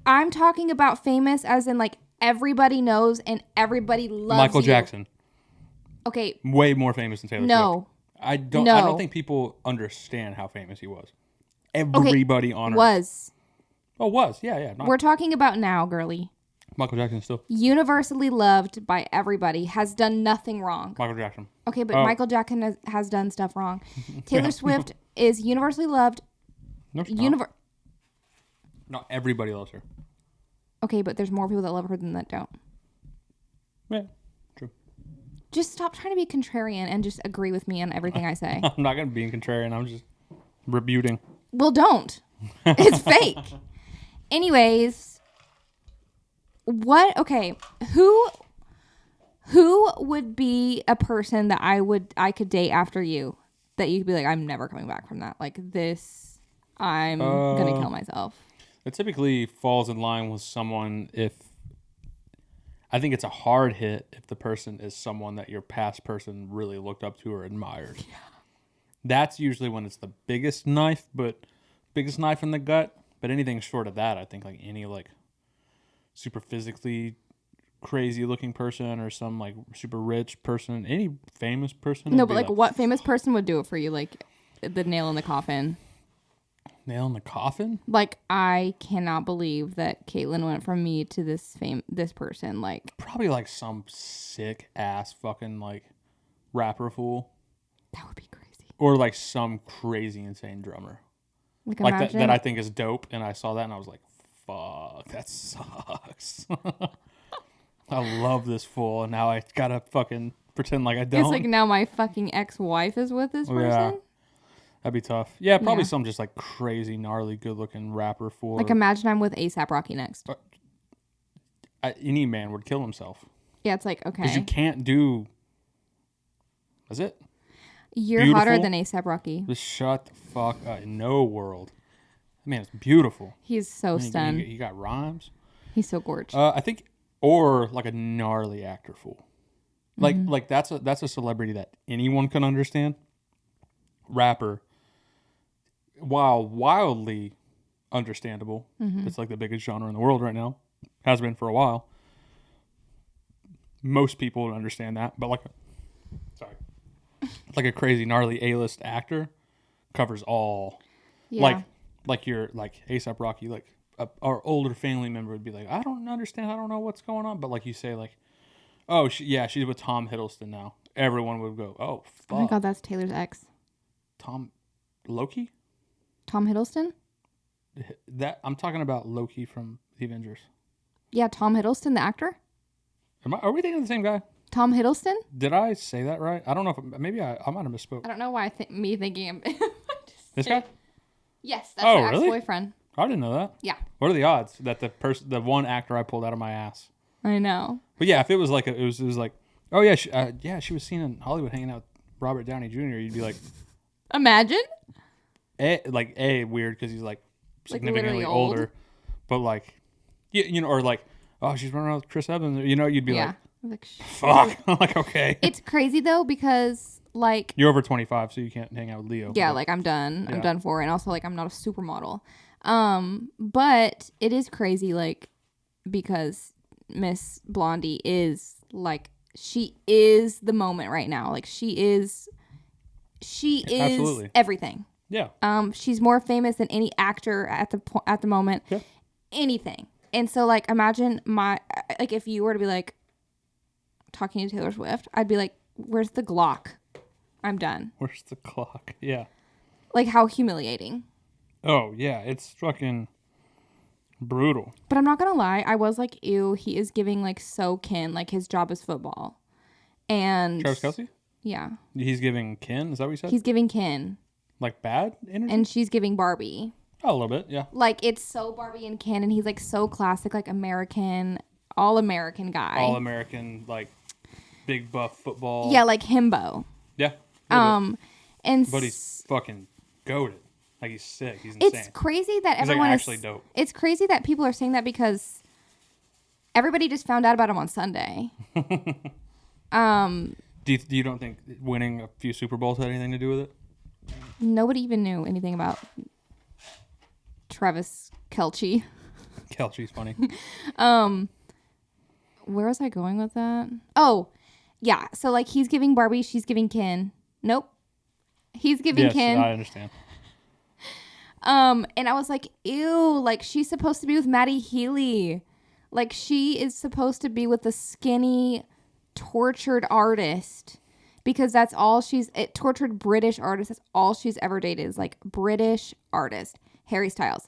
I'm talking about famous as in, like, everybody knows and everybody loves Michael Jackson. Okay. Way more famous than Taylor Swift. I don't think people understand how famous he was. Everybody on Earth. Was. Oh, was. Yeah. We're talking about now, girly. Michael Jackson still. Universally loved by everybody. Has done nothing wrong. Michael Jackson. Okay, but Michael Jackson has done stuff wrong. Taylor Swift is universally loved. No, not everybody loves her. Okay, but there's more people that love her than that don't. Yeah, true. Just stop trying to be contrarian and just agree with me on everything I say. I'm not going to be contrarian. I'm just rebuting. Well, don't. It's fake. Anyways, okay, who would be a person that I could date after you that you could be like, I'm never coming back from that. Like this, I'm gonna kill myself. It typically falls in line with someone if I think it's a hard hit if the person is someone that your past person really looked up to or admired. Yeah. That's usually when it's the biggest knife in the gut. But anything short of that, I think like any like super physically crazy looking person or some like super rich person, any famous person. No, but like what famous person would do it for you? Like the nail in the coffin. Nail in the coffin? Like I cannot believe that Caitlyn went from me to this person. Like probably like some sick ass fucking like rapper fool. That would be crazy. Or like some crazy insane drummer. Like that I think is dope. And I saw that and I was like, fuck, that sucks. I love this fool. And now I gotta fucking pretend like I don't. It's like now my fucking ex-wife is with this person. Yeah. That'd be tough. Yeah, probably some just like crazy, gnarly, good-looking rapper fool. Like imagine I'm with A$AP Rocky next. Any man would kill himself. Yeah, it's like, okay. Because you can't do... Is it? You're beautiful? Hotter than A$AP Rocky. Just shut the fuck up. In no world. Man, it's beautiful. He's so stunned. He got rhymes. He's so gorgeous. I think... Or like a gnarly actor fool. Like that's a celebrity that anyone can understand. Rapper... While wildly understandable, it's like the biggest genre in the world right now. Has been for a while. Most people would understand that, but like a crazy gnarly A-list actor covers all. Yeah. Like your like A$AP Rocky, like our older family member would be like, I don't understand, I don't know what's going on, but like you say, like, oh she's with Tom Hiddleston now. Everyone would go, oh fuck. Oh my god, that's Taylor's ex. Loki. Tom Hiddleston? That I'm talking about Loki from the Avengers. Yeah, Tom Hiddleston, the actor. Are we thinking of the same guy? Tom Hiddleston? Did I say that right? I don't know if maybe I might have misspoke. I don't know why me thinking him. This guy? Yes, that's my ex-boyfriend. I didn't know that. Yeah. What are the odds that the one actor I pulled out of my ass? I know. But yeah, if it was like it was like, oh yeah, she was seen in Hollywood hanging out with Robert Downey Jr., you'd be like, imagine. Weird because he's like significantly older, but like, you know, or like, oh, she's running around with Chris Evans, you know, you'd be like fuck. I'm like, okay. It's crazy though because like you're over 25, so you can't hang out with Leo. Yeah, like I'm done. Yeah. I'm done for, and also like I'm not a supermodel. But it is crazy, like because Miss Blondie is like she is the moment right now. Like she is absolutely everything. Yeah. She's more famous than any actor at the moment. Yeah. Anything. And so like imagine if you were to be like talking to Taylor Swift, I'd be like, where's the Glock? I'm done. Where's the clock? Yeah. Like how humiliating. Oh yeah, it's fucking brutal. But I'm not gonna lie, I was like, ew, he is giving like so Ken, like his job is football. And Travis Kelce? Yeah. He's giving Ken, is that what you said? He's giving Ken. Like bad energy? And she's giving Barbie. Oh, a little bit, yeah. Like it's so Barbie and Ken, and he's like so classic, like American, all American guy. All American, like big buff football. Yeah, like himbo. Yeah. But he's fucking goated. Like he's sick. He's insane. It's crazy that he's everyone like actually dope. It's crazy that people are saying that because everybody just found out about him on Sunday. Do you don't think winning a few Super Bowls had anything to do with it? Nobody even knew anything about Travis Kelce. Kelce's funny. Where was I going with that? Oh, yeah. So like he's giving Barbie, she's giving Ken. Nope. He's giving Ken. Yes, I understand. And I was like, ew, like she's supposed to be with Maddie Healy. Like she is supposed to be with the skinny, tortured artist. Because that's all tortured British artist. That's all she's ever dated is like British artist. Harry Styles.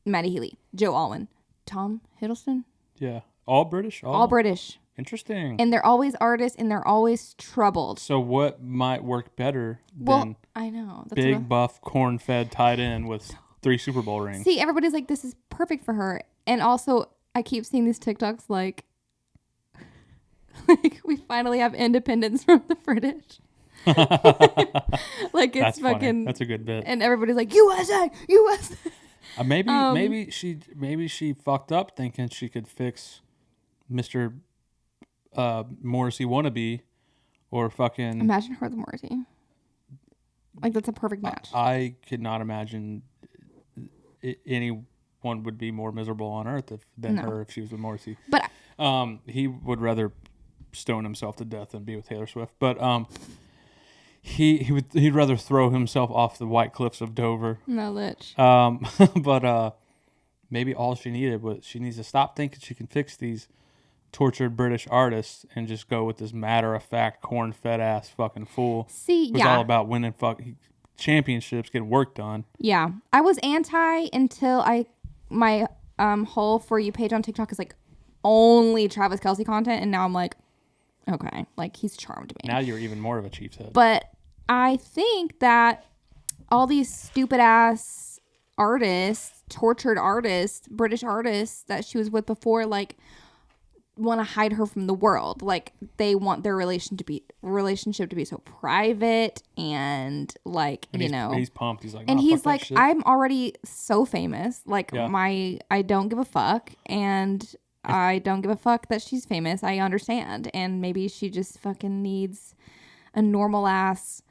Maddie Healy. Joe Alwyn. Tom Hiddleston. Yeah. All British? All British. Interesting. And they're always artists, and they're always troubled. So what might work better Well, than I know. That's big, buff, corn-fed tight end with 3 Super Bowl rings? See, everybody's like, this is perfect for her. And also, I keep seeing these TikToks like we finally have independence from the British. Like, it's That's fucking... funny. That's a good bit. And everybody's like, USA! USA! Maybe she fucked up thinking she could fix Mr. Morrissey wannabe or fucking... Imagine her with Morrissey. Like, that's a perfect match. I could not imagine anyone would be more miserable on earth than her if she was with Morrissey. But he would rather stone himself to death than be with Taylor Swift. But he'd rather throw himself off the white cliffs of Dover. no, lich. But maybe all she needed was she needs to stop thinking she can fix these tortured British artists and just go with this matter-of-fact, corn-fed ass fucking fool. See, who's all about winning championships, getting work done. Yeah. I was anti until my whole For You page on TikTok is like only Travis Kelce content, and now I'm like, okay, like he's charmed me. Now you're even more of a Chiefs head. But I think that all these stupid ass artists, tortured artists, British artists that she was with before, like, want to hide her from the world. Like, they want their relationship to be so private and like, and you know, he's pumped. He's like, and he's like, shit. I'm already so famous. Like, I don't give a fuck, and I don't give a fuck that she's famous. I understand, and maybe she just fucking needs a normal ass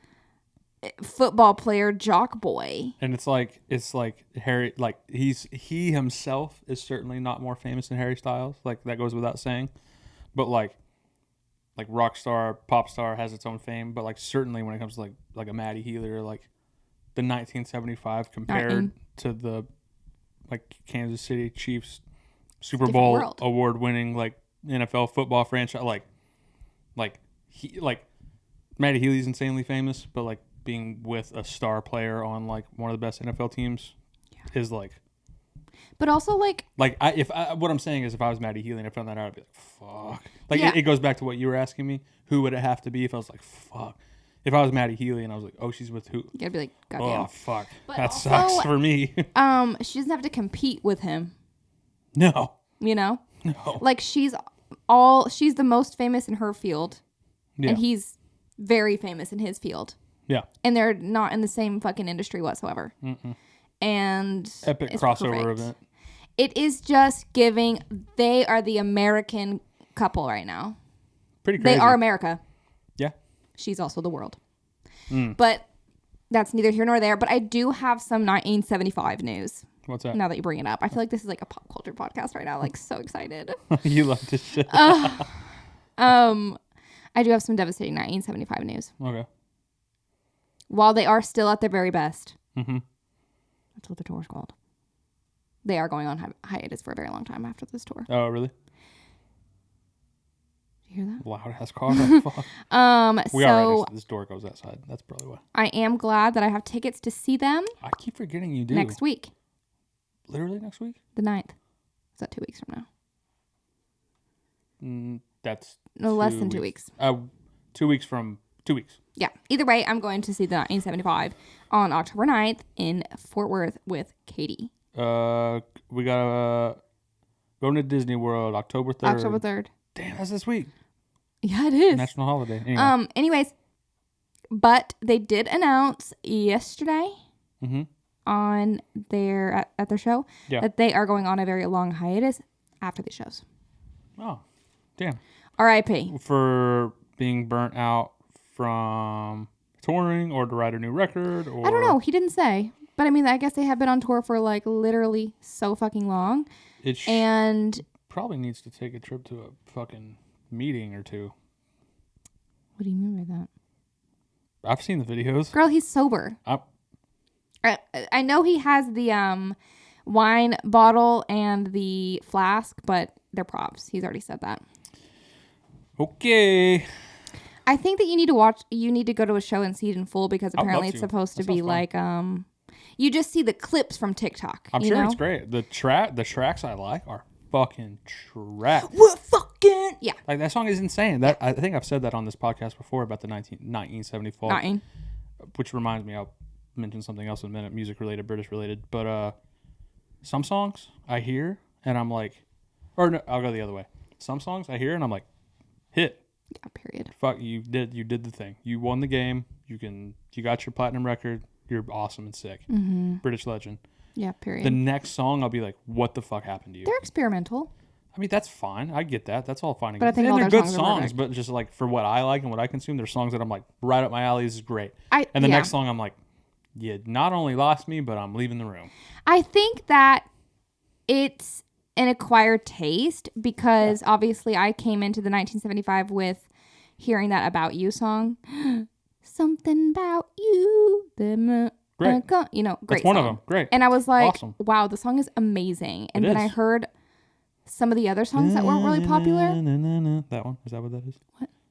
football player jock boy. And it's like Harry, like he himself is certainly not more famous than Harry Styles. Like, that goes without saying. But like rock star, pop star has its own fame. But like, certainly when it comes to like a Matty Healy or like the 1975 compared to the like Kansas City Chiefs Super Bowl award winning like NFL football franchise, like Matty Healy's insanely famous, but like being with a star player on like one of the best NFL teams is like. But also like what I'm saying is, if I was Matty Healy and I found that out, I'd be like, fuck. Like it goes back to what you were asking me. Who would it have to be if I was like, fuck? If I was Matty Healy and I was like, oh, she's with who? You gotta be like, goddamn. Oh, fuck. But that also, sucks for me. She doesn't have to compete with him. No. You know? No. Like, she's the most famous in her field. Yeah. And he's very famous in his field. Yeah. And they're not in the same fucking industry whatsoever. Mm-mm. And epic crossover event. It is just giving, they are the American couple right now. Pretty crazy. They are America. Yeah. She's also the world. But that's neither here nor there. But I do have some 1975 news. What's that? Now that you bring it up. I feel like this is like a pop culture podcast right now. Like, so excited. You love this shit. I do have some devastating 1975 news. Okay. While they are still at their very best. Mm-hmm. That's what the tour is called. They are going on hiatus for a very long time after this tour. Oh, really? Did you hear that? Loud ass car. Fuck. We are right next to this door goes outside. That's probably why. I am glad that I have tickets to see them. I keep forgetting you do. Next week. Literally next week? The 9th. Is that 2 weeks from now? That's no, less than 2 weeks. 2 weeks from 2 weeks. Yeah. Either way, I'm going to see the 1975 on October 9th in Fort Worth with Katie. We got going to Disney World October 3rd. October 3rd. Damn, that's this week. Yeah, it is. National holiday. Anyway. Anyways, but they did announce yesterday on their at their show that they are going on a very long hiatus after these shows. Oh, damn. R.I.P. For being burnt out from touring or to write a new record, or I don't know. He didn't say. But I mean, I guess they have been on tour for like literally so fucking long. And probably needs to take a trip to a fucking meeting or two. What do you mean by that? I've seen the videos. Girl, he's sober. I know he has the wine bottle and the flask, but they're props. He's already said that. Okay. I think that you need to go to a show and see it in full, because apparently it's supposed to be like you just see the clips from TikTok. I'm sure it's great. The tracks I like are fucking trash. What fuck fucking yeah. Like that song is insane. That I think I've said that on this podcast before about the 1974. 9. Which reminds me, I'll mention something else in a minute, music related, British related. But some songs I hear and I'm like, or no, I'll go the other way. Some songs I hear and I'm like, hit. Yeah, period. Fuck, you did the thing. You won the game. You got your platinum record. You're awesome and sick. Mm-hmm. British legend. Yeah, period. The next song I'll be like, what the fuck happened to you? They're experimental. I mean, that's fine. I get that. That's all fine. But I think and all they're their good songs are songs, perfect. but just like for what I like and what I consume, there's songs that I'm like, right up my alley. This is great. And the yeah. next song, I'm like, you not only lost me, but I'm leaving the room. I think that it's an acquired taste because obviously I came into the 1975 with hearing that About You song. Something about you. Great. Great That's song. one of them. Great. And I was like, Awesome. wow, the song is amazing. And It then is. I heard some of the other songs that weren't really popular. That one? Is that what that is?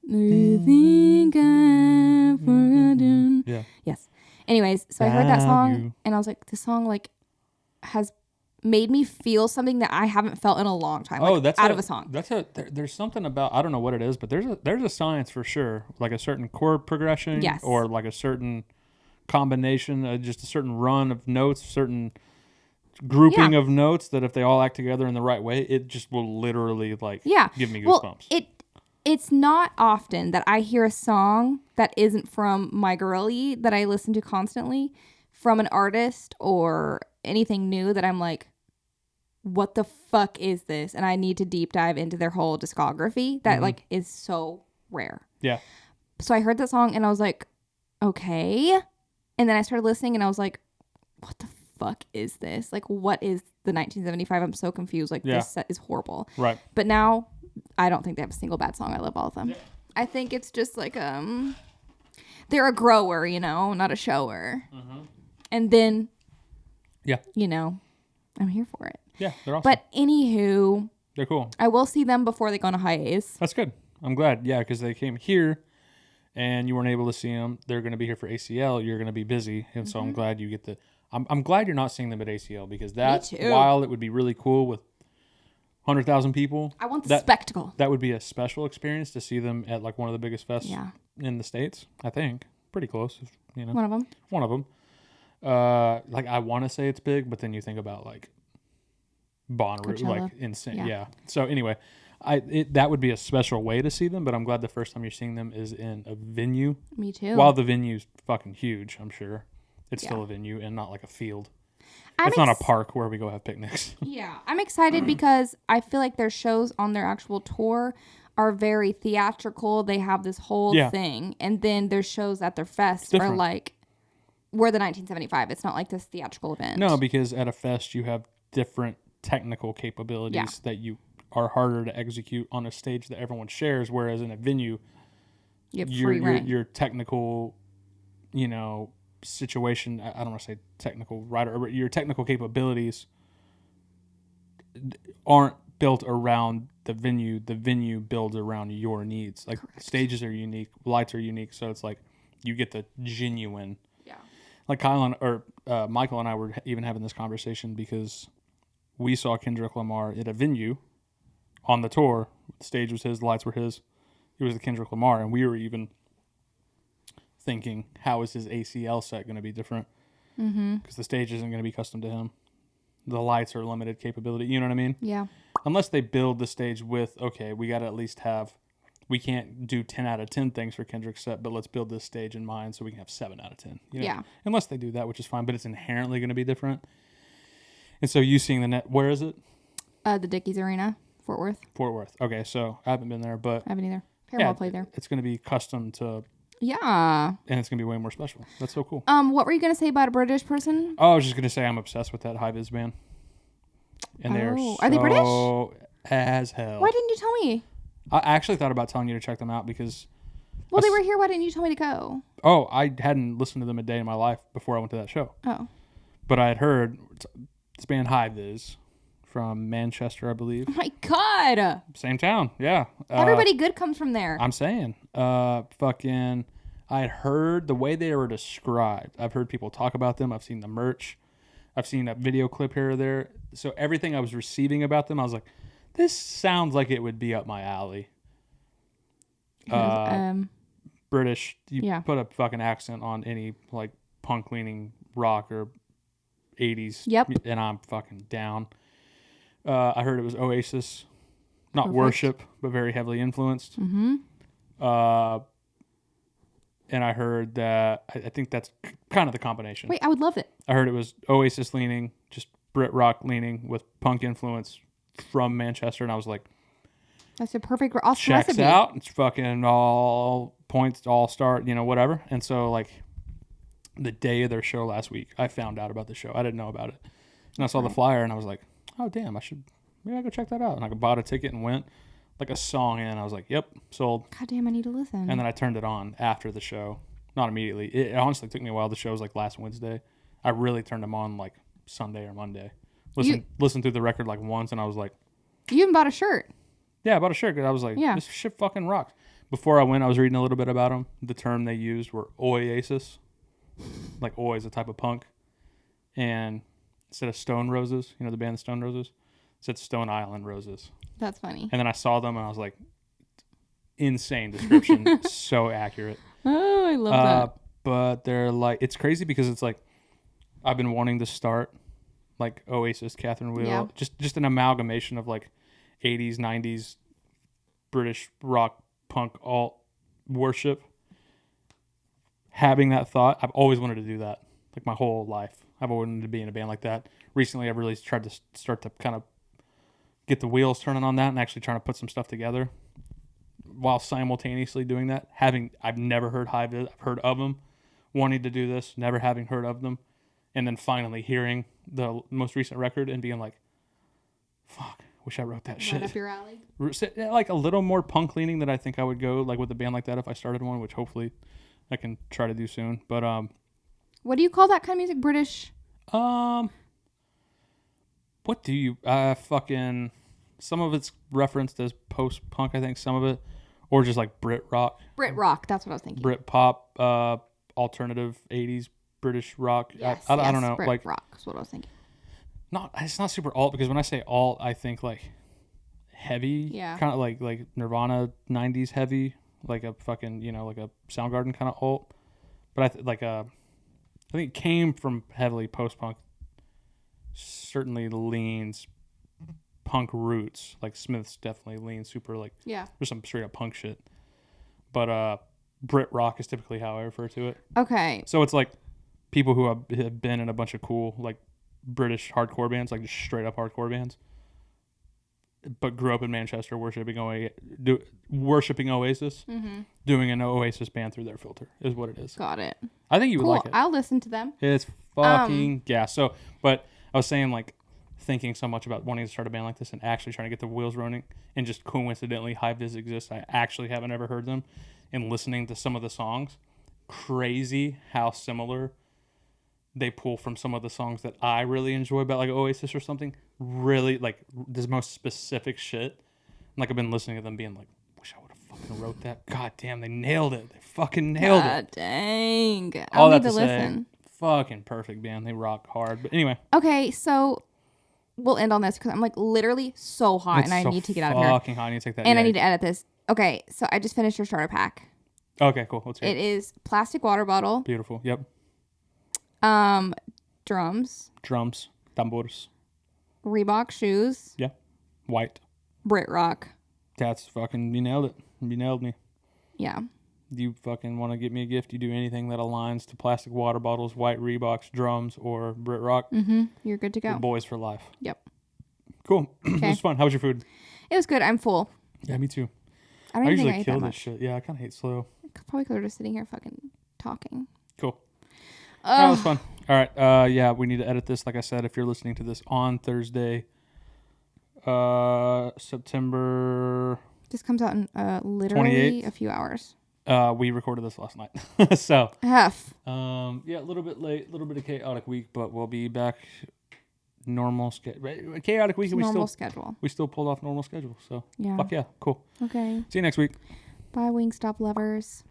You think I've forgotten. Yeah. Yes. Anyways, so I heard that About song You. and I was like, this song like has made me feel something that I haven't felt in a long time. Like, That's out of a song. There's something about, I don't know what it is, but there's a science for sure, like a certain chord progression, Yes. or like a certain combination, just a certain run of notes, certain grouping of notes that if they all act together in the right way, it just will literally like give me goosebumps. Well, it's not often that I hear a song that isn't from my girlie that I listen to constantly from an artist or anything new that I'm like, what the fuck is this? And I need to deep dive into their whole discography. That like is so rare. Yeah. So I heard that song and I was like, okay. And then I started listening and I was like, what the fuck is this? Like, what is the 1975? I'm so confused. Like, this set is horrible. Right. But now I don't think they have a single bad song. I love all of them. Yeah. I think it's just like, they're a grower, not a shower. Mm-hmm. And then, I'm here for it. Yeah, they're awesome. But anywho, they're cool. I will see them before they go on a hiatus. That's good. I'm glad. Yeah, because they came here and you weren't able to see them. They're going to be here for ACL. You're going to be busy. And so I'm glad you get the... I'm glad you're not seeing them at ACL because that, while it would be really cool with 100,000 people... I want the spectacle. That would be a special experience to see them at like one of the biggest fests in the States, I think. Pretty close, One of them. One of them. Like I want to say it's big, but then you think about like Bonnaroo, like insane. Yeah. So anyway, that would be a special way to see them, but I'm glad the first time you're seeing them is in a venue. Me too. While the venue's fucking huge, I'm sure it's still a venue and not like a field. It's not a park where we go have picnics. Yeah, I'm excited because I feel like their shows on their actual tour are very theatrical. They have this whole thing, and then their shows at their fest are like, we're the 1975. It's not like this theatrical event. No, because at a fest you have different technical capabilities that you are harder to execute on a stage that everyone shares, whereas in a venue, you have free reign. Your technical, situation, I don't want to say technical writer, but your technical capabilities aren't built around the venue. The venue builds around your needs. Like stages are unique, lights are unique, so it's like you get the genuine. Yeah. Like Michael and I were even having this conversation because we saw Kendrick Lamar at a venue on the tour. The stage was his, the lights were his. It was the Kendrick Lamar, and we were even thinking, how is his ACL set going to be different? Because the stage isn't going to be custom to him. The lights are limited capability. You know what I mean? Yeah. Unless they build the stage with, okay, we got to at least have, we can't do 10 out of 10 things for Kendrick's set, but let's build this stage in mind so we can have 7 out of 10. Yeah. Unless they do that, which is fine, but it's inherently going to be different. And so you seeing the net, where is it? The Dickies Arena, Fort Worth. Fort Worth. Okay, so I haven't been there, but... I haven't either. Paramount played there. It's going to be custom to... Yeah. And it's going to be way more special. That's so cool. What were you going to say about a British person? Oh, I was just going to say I'm obsessed with that high vis band. And they're Are they British? As hell. Why didn't you tell me? I actually thought about telling you to check them out because... Well, they were here. Why didn't you tell me to go? Oh, I hadn't listened to them a day in my life before I went to that show. Oh. But I had heard this band High Vis from Manchester, I believe. Oh, my God. Same town, yeah. Everybody good comes from there. I'm saying. I had heard the way they were described. I've heard people talk about them. I've seen the merch. I've seen a video clip here or there. So everything I was receiving about them, I was like, this sounds like it would be up my alley. British. You Yeah. put a fucking accent on any like punk leaning rock or 80s. Yep. And I'm fucking down. I heard it was Oasis. Not Perfect. worship, but very heavily influenced. Mm-hmm. And I heard that, I think that's kind of the combination. Wait, I would love it. I heard it was Oasis leaning, just Brit rock leaning with punk influence from Manchester. And I was like, That's a perfect awesome checks recipe. out. It's fucking all points, all start, whatever. And so, like, the day of their show last week, I found out about the show. I didn't know about it. And I saw the flyer and I was like, oh, damn, maybe I go check that out. And I bought a ticket and went. Like a song in, I was like, yep, sold. God damn, I need to listen. And then I turned it on after the show. Not immediately. It honestly took me a while. The show was like last Wednesday. I really turned them on like Sunday or Monday. Listened through the record like once, and I was like, you even bought a shirt. yeah, I bought a shirt because I was like, this shit fucking rocks. Before I went, I was reading a little bit about them. The term they used were Oasis. Like Oi is a type of punk. And instead of Stone Roses, the band Stone Roses, it said Stone Island Roses. That's funny. And then I saw them and I was like, insane description. So accurate. Oh, I love that. But they're like, it's crazy because it's like, I've been wanting to start like Oasis, Catherine Wheel, just an amalgamation of like 80s, 90s British rock, punk, alt worship. Having that thought, I've always wanted to do that. Like my whole life. I've always wanted to be in a band like that. Recently, I've really tried to start to kind of get the wheels turning on that and actually trying to put some stuff together while simultaneously doing that. I've never heard I've heard of them, wanting to do this, never having heard of them, and then finally hearing the most recent record and being like, fuck, wish I wrote that shit. Right up your alley. Like a little more punk leaning than I think I would go like with a band like that if I started one, which hopefully I can try to do soon. But what do you call that kind of music? British? What do you fucking? Some of it's referenced as post-punk, I think. Some of it, or just like Brit rock. Brit rock. That's what I was thinking. Brit pop, alternative '80s British rock. Yes, I don't know. Brit like rock is what I was thinking. It's not super alt because when I say alt, I think like heavy. Yeah. Kind of like Nirvana '90s heavy, like a fucking like a Soundgarden kind of alt. But I think it came from heavily post-punk. Certainly leans punk roots. Like Smith's definitely leans super like there's some straight up punk shit. But Brit rock is typically how I refer to it. Okay. So it's like people who have been in a bunch of cool like British hardcore bands, like just straight up hardcore bands, but grew up in Manchester worshiping Oasis, doing an Oasis band through their filter is what it is. Got it. I think you would like it. I'll listen to them. It's fucking gas. So, but I was saying like thinking so much about wanting to start a band like this and actually trying to get the wheels running, and just coincidentally High Vis exists. I actually haven't ever heard them, and listening to some of the songs, crazy how similar they pull from some of the songs that I really enjoy about like Oasis or something. Really like this most specific shit. Like I've been listening to them being like, wish I would have fucking wrote that. God damn, they nailed it. They fucking nailed it. God dang. All I'll that need to say, listen. fucking perfect band. They rock hard. But anyway. Okay, so we'll end on this because I'm like literally so hot and I need to get out of here. Fucking hot. I need to take that. And I need to edit this. Okay, so I just finished your starter pack. Okay, cool. Let's hear it. It is plastic water bottle. Beautiful. Yep. Drums. Tambors. Reebok shoes. Yeah. White. Brit rock. That's fucking, you nailed it. You nailed me. Yeah. You fucking want to get me a gift, you do anything that aligns to plastic water bottles, white Reeboks, drums, or Brit rock. Mm-hmm. You're good to go. We're boys for life. Yep. Cool. It was fun. How was your food? It was good. I'm full. Yeah, me too. I don't usually think I kill ate that this much. shit. Yeah, I kind of hate slow. Probably because we're just sitting here fucking talking. Cool. That was fun. All right. Yeah, we need to edit this. Like I said, if you're listening to this on Thursday, September... This comes out in literally 28th? a few hours. We recorded this last night. So, yeah, a little bit late, a little bit of chaotic week, but we'll be back normal schedule. Chaotic week. Schedule. We still pulled off normal schedule. So, yeah. fuck yeah. Cool. Okay. See you next week. Bye, Wang Stahp lovers.